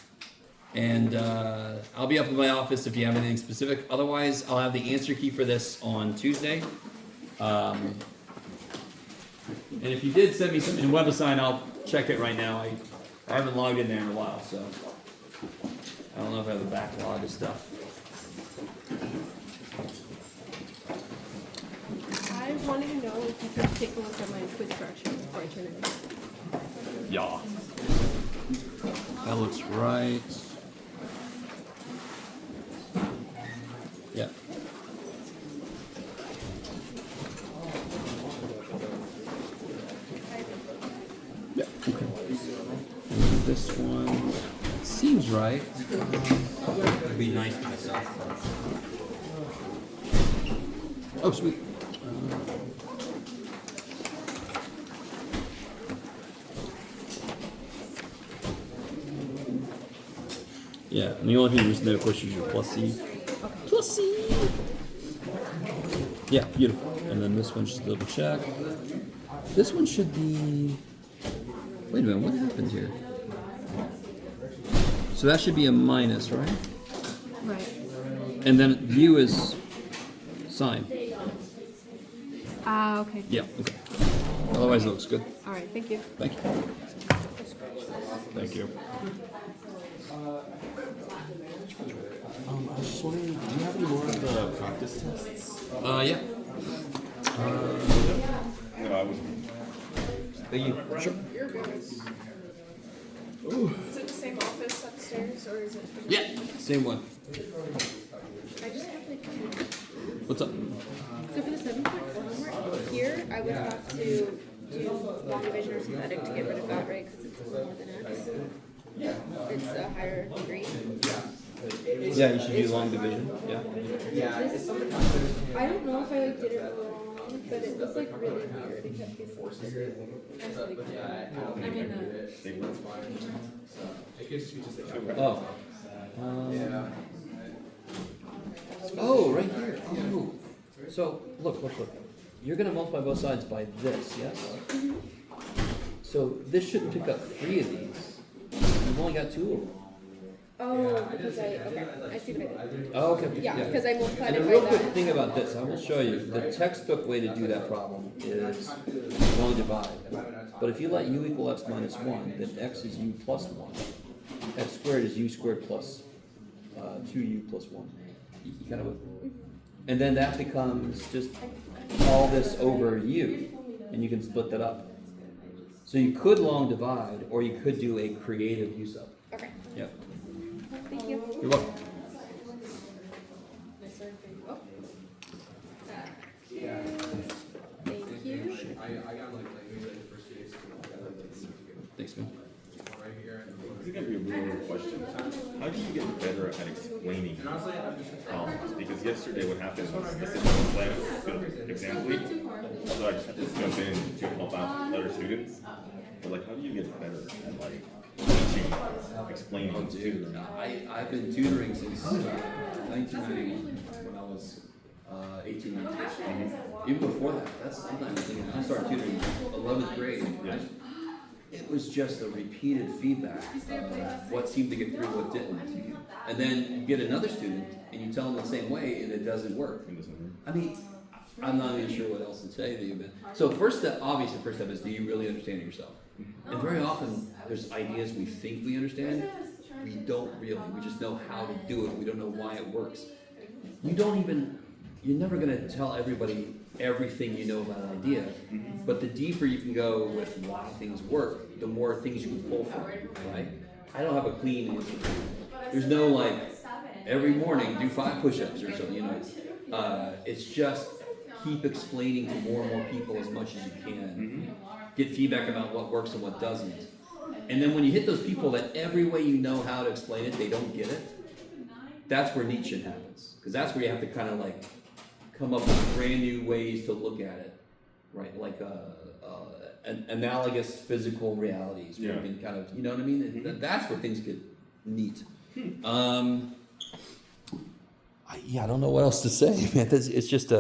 And I'll be up in my office if you have anything specific. Otherwise, I'll have the answer key for this on Tuesday. And if you did send me something in WebAssign, I'll check it right now. I haven't logged in there in a while, so I don't know if I have a backlog of stuff. I wanted to know if you could take a look at my quiz corrections before I turn it in. Yeah. That looks right. Yeah. Yeah, okay. And this one seems right. It'd be nice to myself. Oh, sweet. Yeah, and the only thing using there, of course, is your plus C. Plus C! Yeah, beautiful. And then this one, just double check. This one should be... Wait a minute, what happened here? So that should be a minus, right? Right. And then U is sine. Ah, okay. Yeah, okay. Otherwise it looks good. All right, thank you. Thank you. Thank you. I was just wondering, do you have any more of the practice tests? Yeah. No, I was. Thank you. Sure. You're good. Is it the same office upstairs, or is it? Yeah, same one. I just have like 2. What's up? So for the 7.4 homework, here I would have to do long division or synthetic to get rid of that, right? Because it's more than X. It's a higher degree. Yeah, you should do long division. Yeah. This, I don't know if I like did it wrong, but it was like really weird. It kept getting forced. I mean, Oh. Oh, right here. Oh. So look. You're gonna multiply both sides by this, yes? So this should pick up 3 of these. You've only got 2 of them. oh, because I see what I did. Oh, okay. Yeah, because I multiplied And it the by real quick that. thing about this, I will show you, the textbook way to do that problem is long divide. But if you let u equal x minus 1, then x is u plus 1. X squared is u squared plus 2u plus 1. You kind of, and then that becomes just all this over u, and you can split that up. So you could long divide, or you could do a creative u sub. Okay, Yep. thank you. You're welcome. Thank you. Thanks, man. This is going to be a really weird question. How do you get better at explaining problems? Because yesterday what happened was the system was like exam week, so I just had to jump in to help out other students. But like, how do you get better at like teaching, explaining to students? I've been tutoring since 1991 when I was 18, 19. Even before that, I'm not even thinking, I started tutoring in 11th grade. Yeah. It was just a repeated feedback of what seemed to get through, what didn't. And then you get another student and you tell them the same way and it doesn't work. I mean, I'm not even sure what else to say to you, but so first step, obviously the first step is, do you really understand it yourself? And very often there's ideas we think we understand, we don't really, we just know how to do it, we don't know why it works. You're never gonna tell everybody everything you know about an idea, but the deeper you can go with why things work, the more things you can pull from, right? I don't have a clean answer. There's no like, every morning do 5 push-ups or something, you know. It's just keep explaining to more and more people as much as you can. Get feedback about what works and what doesn't. And then when you hit those people that every way you know how to explain it, they don't get it, that's where Nietzsche happens. Because that's where you have to kind of like come up with brand new ways to look at it, right? Like an analogous physical realities. Where you can kind of, you know what I mean? That's where things get neat. I don't know what else to say, man. It's just